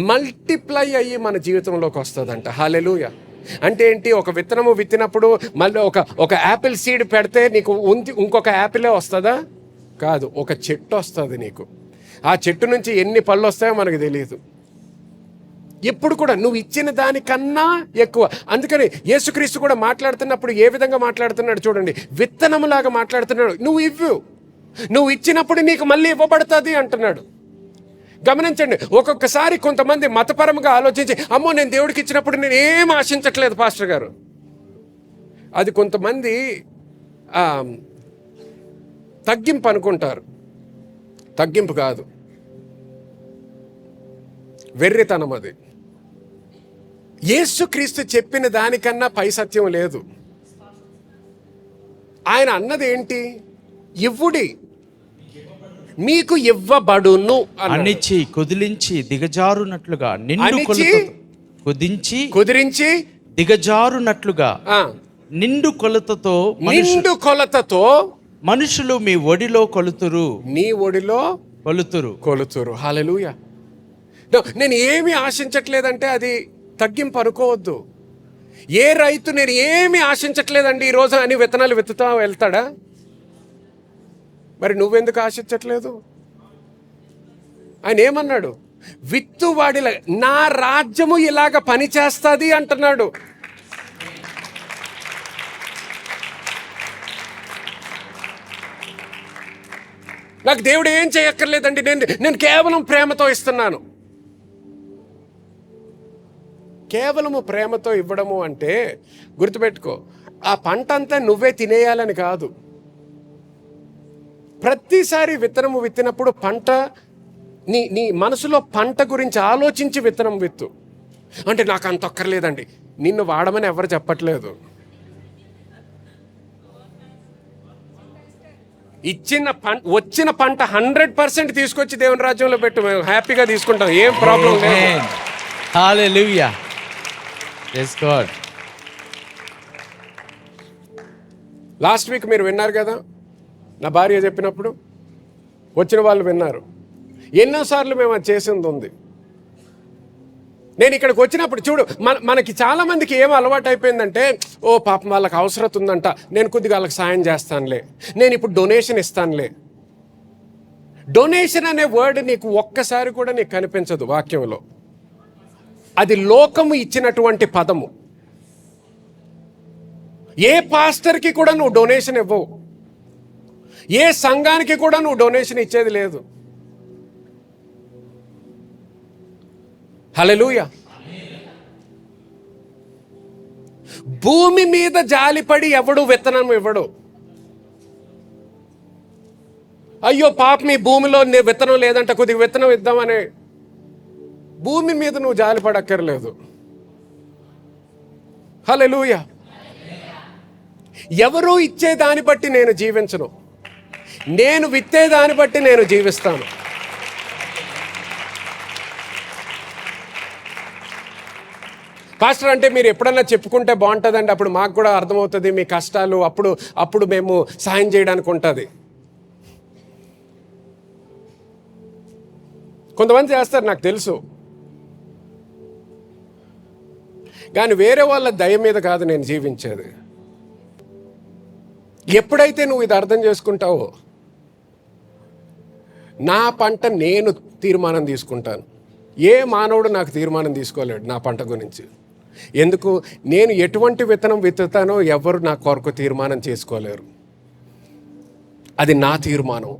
S3: మల్టిప్లై అయ్యి మన జీవితంలోకి వస్తుందంట. హల్లెలూయా. అంటే ఏంటి? ఒక విత్తనము విత్తినప్పుడు మళ్ళీ ఒక యాపిల్ సీడ్ పెడితే నీకు ఇంకొక యాపిలే వస్తుందా? కాదు, ఒక చెట్టు వస్తుంది నీకు. ఆ చెట్టు నుంచి ఎన్ని పళ్ళు వస్తాయో మనకు తెలియదు. ఎప్పుడు కూడా నువ్వు ఇచ్చిన దానికన్నా ఎక్కువ. అందుకని యేసుక్రీస్తు కూడా మాట్లాడుతున్నప్పుడు ఏ విధంగా మాట్లాడుతున్నాడు చూడండి. విత్తనములాగా మాట్లాడుతున్నాడు. నువ్వు ఇచ్చినప్పుడు నీకు మళ్ళీ ఇవ్వబడుతుంది అంటున్నాడు. గమనించండి, ఒక్కొక్కసారి కొంతమంది మతపరంగా ఆలోచించి, అమ్మో నేను దేవుడికి ఇచ్చినప్పుడు నేను ఏం ఆశించట్లేదు పాస్టర్ గారు. అది కొంతమంది తగ్గింపు అనుకుంటారు. తగ్గింపు కాదు, వెర్రితనం అది. యేసుక్రీస్తు చెప్పిన దానికన్నా పై సత్యం లేదు. ఆయన అన్నది ఏంటి? ఇవ్వుడి, మీకు ఇవ్వబడును.
S4: అనిచి కుదిలించి దిగజారునట్లుగా
S3: కుదిరించి
S4: దిగజారునట్లుగా నిండు కొలతతో మనుషులు మీ ఒడిలో కొలుతురు.
S3: నీ ఒడిలో కొలుతురు. హల్లెలూయా. నేను ఏమి ఆశించట్లేదంటే అది తగ్గింపు అనుకోవద్దు. ఏ రైతు నేను ఏమి ఆశించట్లేదండి ఈరోజు అని విత్తనాలు విత్తుతా వెళ్తాడా? మరి నువ్వెందుకు ఆశించట్లేదు? ఆయన ఏమన్నాడు? విత్తువాడిలా నా రాజ్యము ఇలాగ పనిచేస్తుంది అంటున్నాడు. నాకు దేవుడు ఏం చేయక్కర్లేదండి, నేను కేవలం ప్రేమతో ఇస్తున్నాను. కేవలము ప్రేమతో ఇవ్వడము అంటే గుర్తుపెట్టుకో, ఆ పంట అంతా నువ్వే తినేయాలని కాదు. ప్రతిసారి విత్తనము విత్తినప్పుడు పంట నీ మనసులో పంట గురించి ఆలోచించి విత్తనం విత్తు. అంటే నాకు అంత ఒక్కర్లేదండి, నిన్ను వాడమని ఎవరు చెప్పట్లేదు. వచ్చిన పంట 100% తీసుకొచ్చి దేవుని రాజ్యంలో పెట్టు, మేము హ్యాపీగా తీసుకుంటాం, ఏం ప్రాబ్లం లేదు.
S4: హల్లెలూయా. Yes God.
S3: లాస్ట్ వీక్ మీరు విన్నారు కదా, నా భార్య చెప్పినప్పుడు వచ్చిన వాళ్ళు విన్నారు. ఎన్నోసార్లు మేము అది చేసింది ఉంది. నేను ఇక్కడికి వచ్చినప్పుడు చూడు, మనకి చాలా మందికి ఏం అలవాటు అయిపోయిందంటే, ఓ పాపం వాళ్ళకి అవసరం ఉందంట, నేను కొద్దిగా వాళ్ళకి సాయం చేస్తానులే, నేను ఇప్పుడు డొనేషన్ ఇస్తానులే. డొనేషన్ అనే వర్డ్ నీకు ఒక్కసారి కూడా నీకు కనిపించదు వాక్యంలో. అది లోకము ఇచ్చినటువంటి పదము. ఏ పాస్టర్కి కూడా నువ్వు డొనేషన్ ఇవ్వవు, ఏ సంఘానికి కూడా నువ్వు డొనేషన్ ఇచ్చేది లేదు. హల్లెలూయా. భూమి మీద జాలిపడి ఎవడు విత్తనం ఇవ్వడు. అయ్యో పాప మీ భూమిలో విత్తనం లేదంట, కొద్దిగా విత్తనం ఇద్దామనే. భూమి మీద నువ్వు జాలిపడక్కర్లేదు. హల్లెలూయా. ఎవరు ఇచ్చే దాన్ని బట్టి నేను జీవించను, నేను విత్తే దాన్ని బట్టి నేను జీవిస్తాను. పాస్టర్ అంటే మీరు ఎప్పుడన్నా చెప్పుకుంటే బాగుంటుందండి, అప్పుడు మాకు కూడా అర్థమవుతుంది మీ కష్టాలు, అప్పుడు మేము సాయం చేయడానికి ఉంటుంది. కొంతమంది చేస్తారు, నాకు తెలుసు. కానీ వేరే వాళ్ళ దయ మీద కాదు నేను జీవించేది. ఎప్పుడైతే నువ్వు ఇది అర్థం చేసుకుంటావో, నా పంట నేను తీర్మానం తీసుకుంటాను. ఏ మానవుడు నాకు తీర్మానం తీసుకోలేడు నా పంట గురించి. ఎందుకు? నేను ఎటువంటి విత్తనం విత్తుతానో ఎవరు నా కొరకు తీర్మానం చేసుకోలేరు. అది నా తీర్మానం,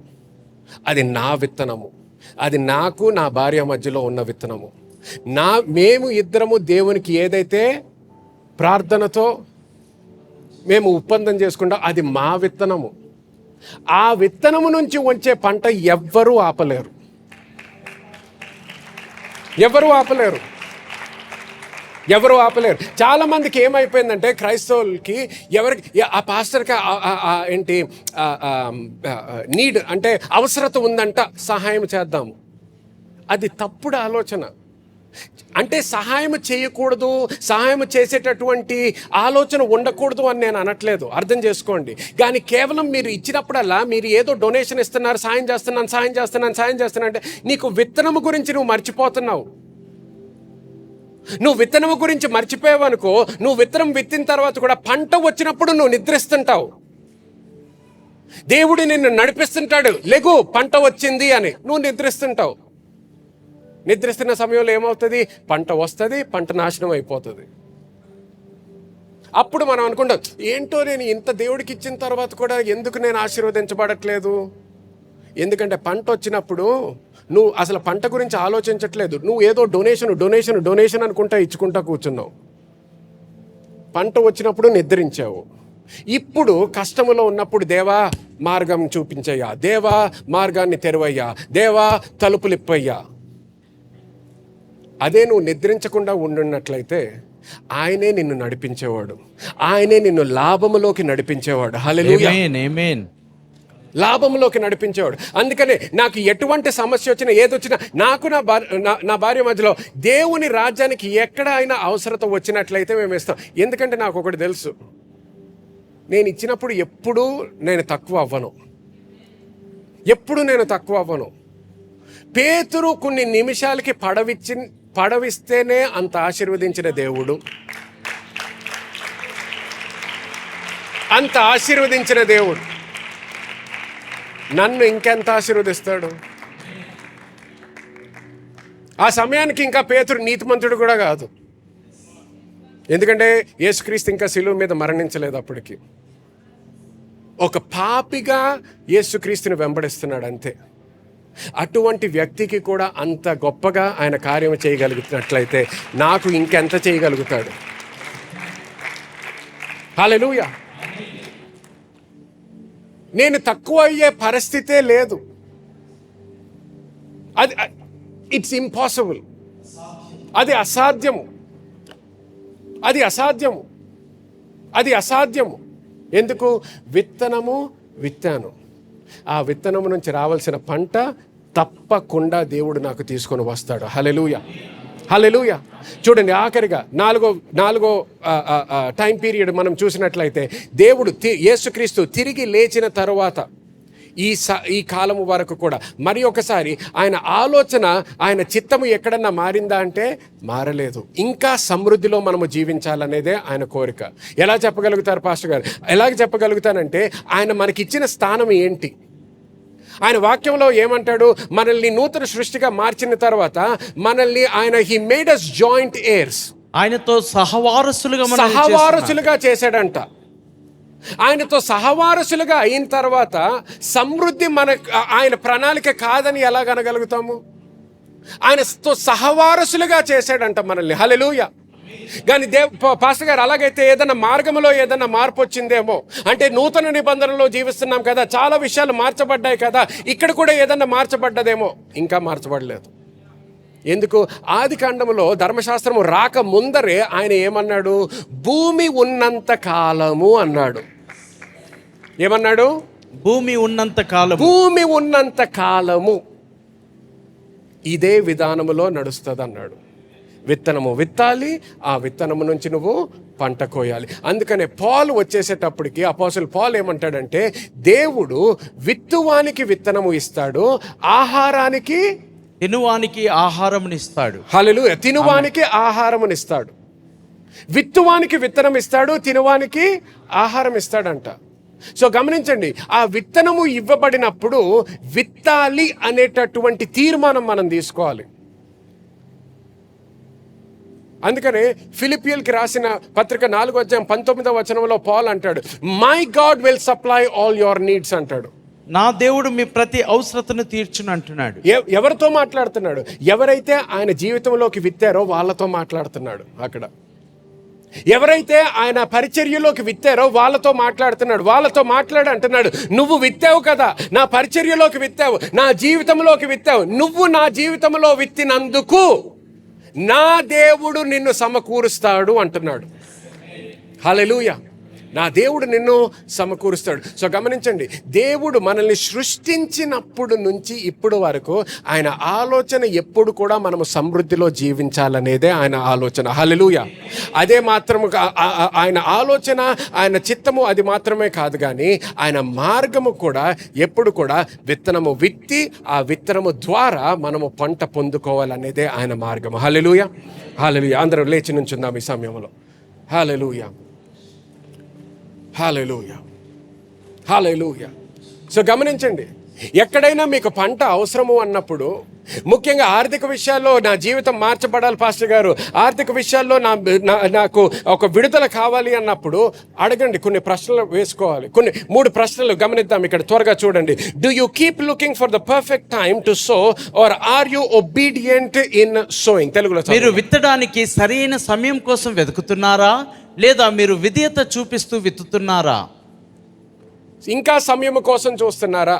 S3: అది నా విత్తనము, అది నాకు నా భార్య మధ్యలో ఉన్న విత్తనము. మేము ఇద్దరము దేవునికి ఏదైతే ప్రార్థనతో మేము ఒప్పందం చేసుకుంటాం, అది మా విత్తనము. ఆ విత్తనము నుంచి వచ్చే పంట ఎవ్వరూ ఆపలేరు, ఎవరు ఆపలేరు. చాలా మందికి ఏమైపోయిందంటే, క్రైస్తవులకి ఎవరికి ఆ పాస్టర్కి ఏంటి నీడ్ అంటే అవసరత ఉందంట, సహాయం చేద్దాము. అది తప్పుడు ఆలోచన. అంటే సహాయం చేయకూడదు, సహాయం చేసేటటువంటి ఆలోచన ఉండకూడదు అని నేను అనట్లేదు, అర్థం చేసుకోండి. కానీ కేవలం మీరు ఇచ్చినప్పుడల్లా మీరు ఏదో డొనేషన్ ఇస్తున్నారు, సాయం చేస్తున్నాను అంటే నీకు విత్తనము గురించి నువ్వు మర్చిపోతున్నావు. నువ్వు విత్తనము గురించి మర్చిపోయావనుకో, నువ్వు విత్తనం విత్తిన తర్వాత కూడా పంట వచ్చినప్పుడు నువ్వు నిద్రిస్తుంటావు. దేవుడు నిన్ను నడిపిస్తుంటాడు, లెగు పంట వచ్చింది అని, నువ్వు నిద్రిస్తుంటావు. నిద్రిస్తున్న సమయంలో ఏమవుతుంది? పంట వస్తుంది, పంట నాశనం అయిపోతుంది. అప్పుడు మనం అనుకుంటాం, ఏంటో నేను ఇంత దేవుడికి ఇచ్చిన తర్వాత కూడా ఎందుకు నేను ఆశీర్వదించబడట్లేదు? ఎందుకంటే పంట వచ్చినప్పుడు నువ్వు అసలు పంట గురించి ఆలోచించట్లేదు. నువ్వు ఏదో డొనేషన్ అనుకుంటా ఇచ్చుకుంటా కూర్చున్నావు. పంట వచ్చినప్పుడు నిద్రించావు. ఇప్పుడు కష్టములో ఉన్నప్పుడు దేవా మార్గం చూపించయ్యా, దేవా మార్గాన్ని తెరవయ్యా, దేవా తలుపులిప్పయ్యా. అదే నువ్వు నిద్రించకుండా ఉండున్నట్లయితే ఆయనే నిన్ను నడిపించేవాడు, ఆయనే నిన్ను లాభములోకి నడిపించేవాడు. హల్లెలూయా,
S4: ఆమేన్.
S3: లాభంలోకి నడిపించేవాడు. అందుకనే నాకు ఎటువంటి సమస్య వచ్చినా, ఏదొచ్చినా, నాకు నా భార్య మధ్యలో దేవుని రాజ్యానికి ఎక్కడ అయినా అవసరత వచ్చినట్లయితే మేము ఇస్తాం. ఎందుకంటే నాకు ఒకటి తెలుసు, నేను ఇచ్చినప్పుడు ఎప్పుడూ నేను తక్కువ అవ్వను. పేతురు కొన్ని నిమిషాలకి పడవిస్తేనే అంత ఆశీర్వదించిన దేవుడు, నన్ను ఇంకెంత ఆశీర్వదిస్తాడు? ఆ సమయానికి ఇంకా పేతురు నీతిమంతుడు కూడా కాదు, ఎందుకంటే యేసుక్రీస్తు ఇంకా శిలువ మీద మరణించలేదు. అప్పటికి ఒక పాపిగా యేసుక్రీస్తుని వెంబడిస్తున్నాడు అంతే. అటువంటి వ్యక్తికి కూడా అంత గొప్పగా ఆయన కార్యం చేయగలుగుతున్నట్లయితే నాకు ఇంకెంత చేయగలుగుతాడు? హల్లెలూయా. నేను తక్కువ అయ్యే పరిస్థితే లేదు. It's impossible. అది అసాధ్యము. ఎందుకు? విత్తనము విత్తాను, ఆ విత్తనము నుంచి రావాల్సిన పంట తప్పకుండా దేవుడు నాకు తీసుకొని వస్తాడు. హల్లెలూయా. చూడండి, ఆఖరిగా నాలుగో టైం పీరియడ్ మనం చూసినట్లయితే, దేవుడు యేసుక్రీస్తు తిరిగి లేచిన తరువాత ఈ కాలము వరకు కూడా మరి ఒకసారి ఆయన ఆలోచన, ఆయన చిత్తము ఎక్కడన్నా మారిందా అంటే మారలేదు. ఇంకా సమృద్ధిలో మనము జీవించాలనేదే ఆయన కోరిక. ఎలా చెప్పగలుగుతారు పాస్టర్ గారు? ఎలాగ చెప్పగలుగుతానంటే, ఆయన మనకిచ్చిన స్థానం ఏంటి? ఆయన వాక్యంలో ఏమంటాడు? మనల్ని నూతన సృష్టిగా మార్చిన తర్వాత మనల్ని ఆయన he made us joint heirs,
S4: ఆయనతో
S3: సహవారసులుగా చేశాడంట. ఆయనతో సహవారసులుగా అయిన తర్వాత సమృద్ధి ఆయన ప్రణాళిక కాదని ఎలాగనగలుగుతాము? ఆయనతో సహవారసులుగా చేశాడంట మనల్ని. హల్లెలూయా. కానీ పాస్టర్ గారు, అలాగైతే ఏదైనా మార్గంలో ఏదైనా మార్పు వచ్చిందేమో అంటే, నూతన నిబంధనలో జీవిస్తున్నాం కదా, చాలా విషయాలు మార్చబడ్డాయి కదా, ఇక్కడ కూడా ఏదైనా మార్చబడ్డదేమో. ఇంకా మార్చబడలేదు. ఎందుకు? ఆది కాండములో ధర్మశాస్త్రము రాక ముందరే ఆయన ఏమన్నాడు? భూమి ఉన్నంత కాలము అన్నాడు. ఏమన్నాడు?
S4: భూమి ఉన్నంత కాలము ఇదే విధానములో నడుస్తుంది అన్నాడు. విత్తనము విత్తాలి, ఆ విత్తనము నుంచి నువ్వు పంట కోయాలి. అందుకనే పాలు వచ్చేసేటప్పటికి అపోస్తలుడు పాలు ఏమంటాడంటే, దేవుడు విత్తువానికి విత్తనము ఇస్తాడు, ఆహారానికి తినువానికి ఆహారమునిస్తాడు.
S2: హల్లెలూయా. తినువానికి ఆహారమునిస్తాడు, విత్తువానికి విత్తనం ఇస్తాడు, తినువానికి ఆహారం ఇస్తాడంట. సో గమనించండి, ఆ విత్తనము ఇవ్వబడినప్పుడు విత్తాలి అనేటటువంటి తీర్మానం మనం తీసుకోవాలి. అందుకనే ఫిలిపియన్కి రాసిన పత్రిక 4:19 పౌలు అంటాడు, my God will supply all your needs అంటాడు.
S4: నా దేవుడు మీ ప్రతి అవసరతను తీర్చును అంటున్నాడు.
S2: ఎవరితో మాట్లాడుతున్నాడు? ఎవరైతే ఆయన జీవితంలోకి విత్తారో వాళ్ళతో మాట్లాడుతున్నాడు. అక్కడ ఎవరైతే ఆయన పరిచర్యలోకి విత్తారో వాళ్ళతో మాట్లాడుతున్నాడు. వాళ్ళతో మాట్లాడు అంటున్నాడు, నువ్వు విత్తావు కదా, నా పరిచర్యలోకి విత్తావు, నా జీవితంలోకి విత్తావు, నువ్వు నా జీవితంలో విత్తినందుకు నా దేవుడు నిన్ను సమకూరుస్తాడు అంటున్నాడు. హల్లెలూయా. నా దేవుడు నిన్ను సమకూరుస్తాడు. సో గమనించండి, దేవుడు మనల్ని సృష్టించినప్పుడు నుంచి ఇప్పుడు వరకు ఆయన ఆలోచన ఎప్పుడు కూడా మనము సమృద్ధిలో జీవించాలనేదే ఆయన ఆలోచన. హల్లెలూయా. అదే మాత్రము ఆయన ఆలోచన, ఆయన చిత్తము అది మాత్రమే కాదు, కానీ ఆయన మార్గము కూడా ఎప్పుడు కూడా విత్తనము విత్తి ఆ విత్తనము ద్వారా మనము పంట పొందుకోవాలనేదే ఆయన మార్గము. హల్లెలూయా. హల్లెలూయా. అందరూ లేచి నుంచుందాం ఈ సమయంలో. హల్లెలూయా. హల్లెలూయా. హల్లెలూయా. సో గమనించండి, ఎక్కడైనా మీకు పంట అవసరము అన్నప్పుడు, ముఖ్యంగా ఆర్థిక విషయాల్లో నా జీవితం మార్చబడాలి పాస్టర్ గారు, ఆర్థిక విషయాల్లో నాకు ఒక విడుదల కావాలి అన్నప్పుడు అడగండి, కొన్ని ప్రశ్నలు వేసుకోవాలి. 3 ప్రశ్నలు గమనిద్దాం ఇక్కడ, త్వరగా చూడండి. Do you keep looking for the perfect time to sow or are you obedient in sowing? తెలుగులో,
S4: మీరు విత్తడానికి సరైన సమయం కోసం వెతుకుతున్నారా, లేదా మీరు విధేయత చూపిస్తూ విత్తుతున్నారా?
S2: ఇంకా సమయం కోసం చూస్తున్నారా?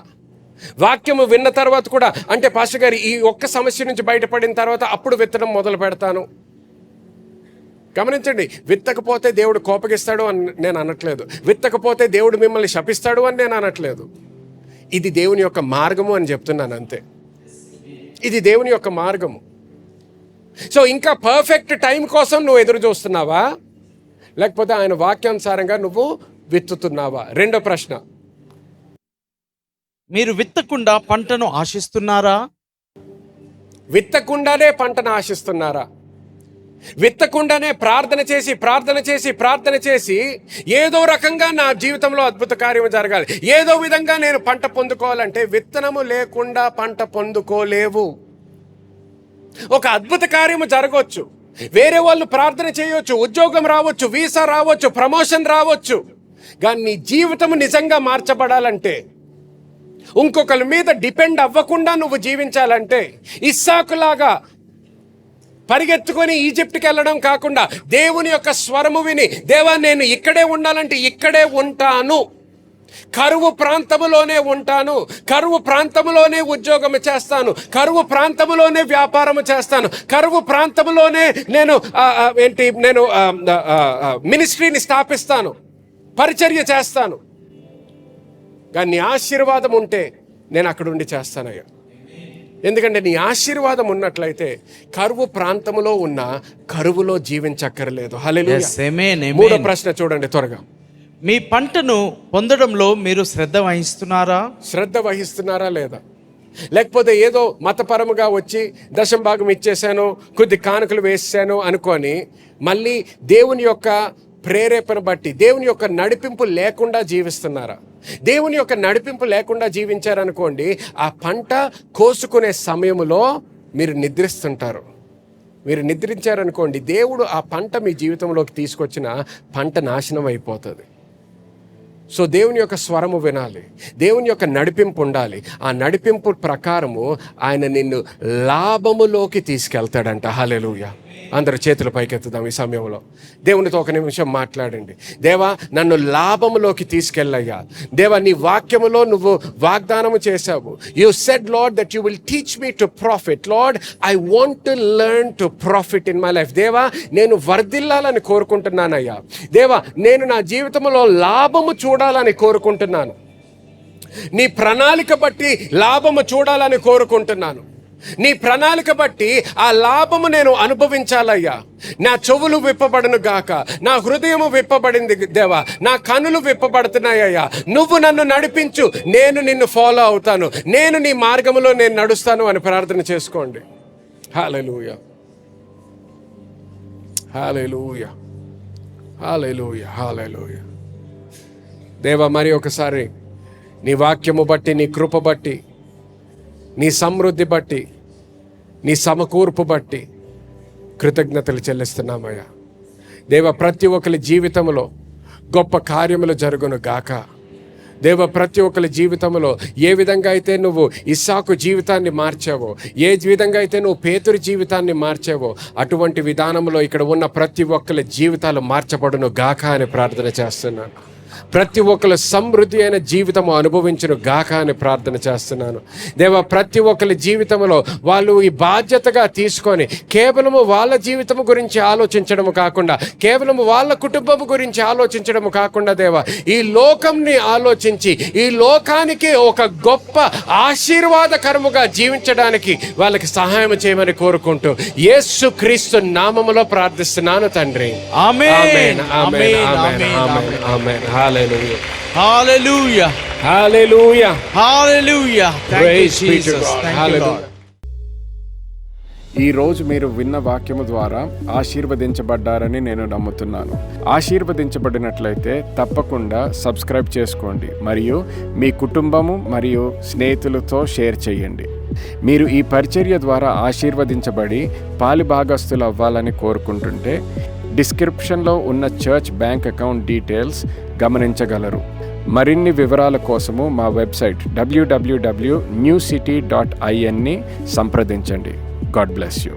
S2: వాక్యము విన్న తర్వాత కూడా, అంటే పాస్టర్ గారు ఈ ఒక్క సమస్య నుంచి బయటపడిన తర్వాత అప్పుడు విత్తడం మొదలు పెడతాను. గమనించండి, విత్తకపోతే దేవుడు కోపగిస్తాడు అని నేను అనట్లేదు, విత్తకపోతే దేవుడు మిమ్మల్ని శపిస్తాడు అని నేను అనట్లేదు. ఇది దేవుని యొక్క మార్గము అని చెప్తున్నాను అంతే. ఇది దేవుని యొక్క మార్గము. సో ఇంకా పర్ఫెక్ట్ టైం కోసం నువ్వు ఎదురు చూస్తున్నావా, లేకపోతే ఆయన వాక్యానుసారంగా నువ్వు విత్తుతున్నావా? రెండో ప్రశ్న,
S4: మీరు విత్తకుండా పంటను ఆశిస్తున్నారా?
S2: విత్తకుండానే పంటను ఆశిస్తున్నారా? విత్తకుండానే ప్రార్థన చేసి ఏదో రకంగా నా జీవితంలో అద్భుత కార్యం జరగాలి, ఏదో విధంగా నేను పంట పొందుకోవాలంటే విత్తనము లేకుండా పంట పొందుకోలేవు. ఒక అద్భుత కార్యము జరగవచ్చు, వేరే వాళ్ళు ప్రార్థన చేయవచ్చు, ఉద్యోగం రావచ్చు, వీసా రావచ్చు, ప్రమోషన్ రావచ్చు, కానీ నీ జీవితం నిజంగా మార్చబడాలంటే, ఇంకొకరి మీద డిపెండ్ అవ్వకుండా నువ్వు జీవించాలంటే, ఇస్సాకులాగా పరిగెత్తుకొని ఈజిప్ట్కి వెళ్ళడం కాకుండా దేవుని యొక్క స్వరము విని, దేవా నేను ఇక్కడే ఉండాలంటే ఇక్కడే ఉంటాను, కరువు ప్రాంతములోనే ఉంటాను, కరువు ప్రాంతములోనే ఉద్యోగం చేస్తాను, కరువు ప్రాంతములోనే వ్యాపారం చేస్తాను, కరువు ప్రాంతములోనే నేను మినిస్ట్రీని స్థాపిస్తాను, పరిచర్య చేస్తాను, కానీ నీ ఆశీర్వాదం ఉంటే నేను అక్కడ ఉండి చేస్తానయ్యా. ఎందుకంటే నీ ఆశీర్వాదం ఉన్నట్లయితే కరువు ప్రాంతములో ఉన్న కరువులో జీవించక్కర్లేదు. హల్లెలూయా. మూడో ప్రశ్న చూడండి త్వరగా,
S4: మీ పంటను పొందడంలో మీరు శ్రద్ధ వహిస్తున్నారా
S2: లేదా? లేకపోతే ఏదో మతపరముగా వచ్చి దశంభాగం ఇచ్చేసాను, కొద్ది కానుకలు వేసాను అనుకొని మళ్ళీ దేవుని యొక్క ప్రేరేపణ బట్టి, దేవుని యొక్క నడిపింపు లేకుండా జీవిస్తున్నారా? దేవుని యొక్క నడిపింపు లేకుండా జీవించారనుకోండి, ఆ పంట కోసుకునే సమయంలో మీరు నిద్రిస్తుంటారు. మీరు నిద్రించారనుకోండి, దేవుడు ఆ పంట మీ జీవితంలోకి తీసుకొచ్చిన పంట నాశనం అయిపోతుంది. సో దేవుని యొక్క స్వరము వినాలి, దేవుని యొక్క నడిపింపు ఉండాలి. ఆ నడిపింపు ప్రకారము ఆయన నిన్ను లాభములోకి తీసుకెళ్తాడంట. హల్లెలూయా. అందరూ చేతుల పైకెత్తుదాం ఈ సమయంలో. దేవునితో ఒక నిమిషం మాట్లాడండి. దేవా నన్ను లాభములోకి తీసుకెళ్ళయ్యా. దేవా నీ వాక్యములో నువ్వు వాగ్దానము చేశావు. You said lord that you will teach me to profit. Lord I want to learn to profit in my life. దేవా నేను వర్ధిల్లాలని కోరుకుంటున్నానయ్యా. దేవా నేను నా జీవితంలో లాభము చూడాలని కోరుకుంటున్నాను. నీ ప్రణాళిక బట్టి లాభము చూడాలని కోరుకుంటున్నాను. నీ ప్రణాళిక బట్టి ఆ లాభము నేను అనుభవించాలయ్యా. నా చెవులు విప్పబడును గాక, నా హృదయము విప్పబడింది దేవా, నా కనులు విప్పబడుతున్నాయ్యా. నువ్వు నన్ను నడిపించు, నేను నిన్ను ఫాలో అవుతాను, నేను నీ మార్గములో నేను నడుస్తాను అని ప్రార్థన చేసుకోండి. హల్లెలూయా, హల్లెలూయా, హల్లెలూయా, హల్లెలూయా. దేవా, మరి ఒకసారి నీ వాక్యము బట్టి, నీ కృప బట్టి, నీ సమృద్ధి బట్టి, నీ సమకూర్పు బట్టి కృతజ్ఞతలు చెల్లిస్తున్నామయ్యా. దేవ, ప్రతి ఒక్కరి జీవితంలో గొప్ప కార్యములు జరుగును గాక. దేవ, ప్రతి ఒక్కరి జీవితంలో ఏ విధంగా అయితే నువ్వు ఇస్సాకు జీవితాన్ని మార్చావో, ఏ విధంగా అయితే నువ్వు పేతురు జీవితాన్ని మార్చావో, అటువంటి విధానంలో ఇక్కడ ఉన్న ప్రతి ఒక్కరి జీవితాలు మార్చబడును గాక అని ప్రార్థన చేస్తున్నాను. ప్రతి ఒక్కరు సమృద్ధి అయిన జీవితము అనుభవించును గాక అని ప్రార్థన చేస్తున్నాను. దేవా, ప్రతి ఒక్కరి జీవితంలో వాళ్ళు ఈ బాధ్యతగా తీసుకొని కేవలము వాళ్ళ జీవితం గురించి ఆలోచించడము కాకుండా, కేవలము వాళ్ళ కుటుంబం గురించి ఆలోచించడము కాకుండా, దేవా, ఈ లోకంని ఆలోచించి ఈ లోకానికి ఒక గొప్ప ఆశీర్వాదకరముగా జీవించడానికి వాళ్ళకి సహాయం చేయమని కోరుకుంటూ యేసుక్రీస్తు నామములో ప్రార్థిస్తున్నాను తండ్రి.
S4: ఆమేన్,
S2: ఆమేన్, ఆమేన్,
S4: ఆమేన్,
S2: ఆమేన్, ఆమేన్. Hallelujah,
S4: hallelujah,
S2: hallelujah.
S4: Hallelujah. Thank you,
S2: Praise be to
S4: Jesus.
S2: God.
S4: Thank you,
S2: Hallelujah.
S4: Lord.
S1: ఈ రోజు మీరు విన్న వాక్యము ద్వారా ఆశీర్వదించబడ్డారని నేను నమ్ముతున్నాను. ఆశీర్వదించబడినట్లయితే తప్పకుండా సబ్స్క్రైబ్ చేసుకోండి మరియు మీ కుటుంబము మరియు స్నేహితులతో షేర్ చేయండి. మీరు ఈ పరిచర్య ద్వారా ఆశీర్వదించబడి పాలిభాగస్తులు అవ్వాలని కోరుకుంటుంటే డిస్క్రిప్షన్లో ఉన్న చర్చ్ బ్యాంక్ అకౌంట్ డీటెయిల్స్ గమనించగలరు. మరిన్ని వివరాల కోసము మా వెబ్సైట్ www.newcity.in ని సంప్రదించండి. God bless you.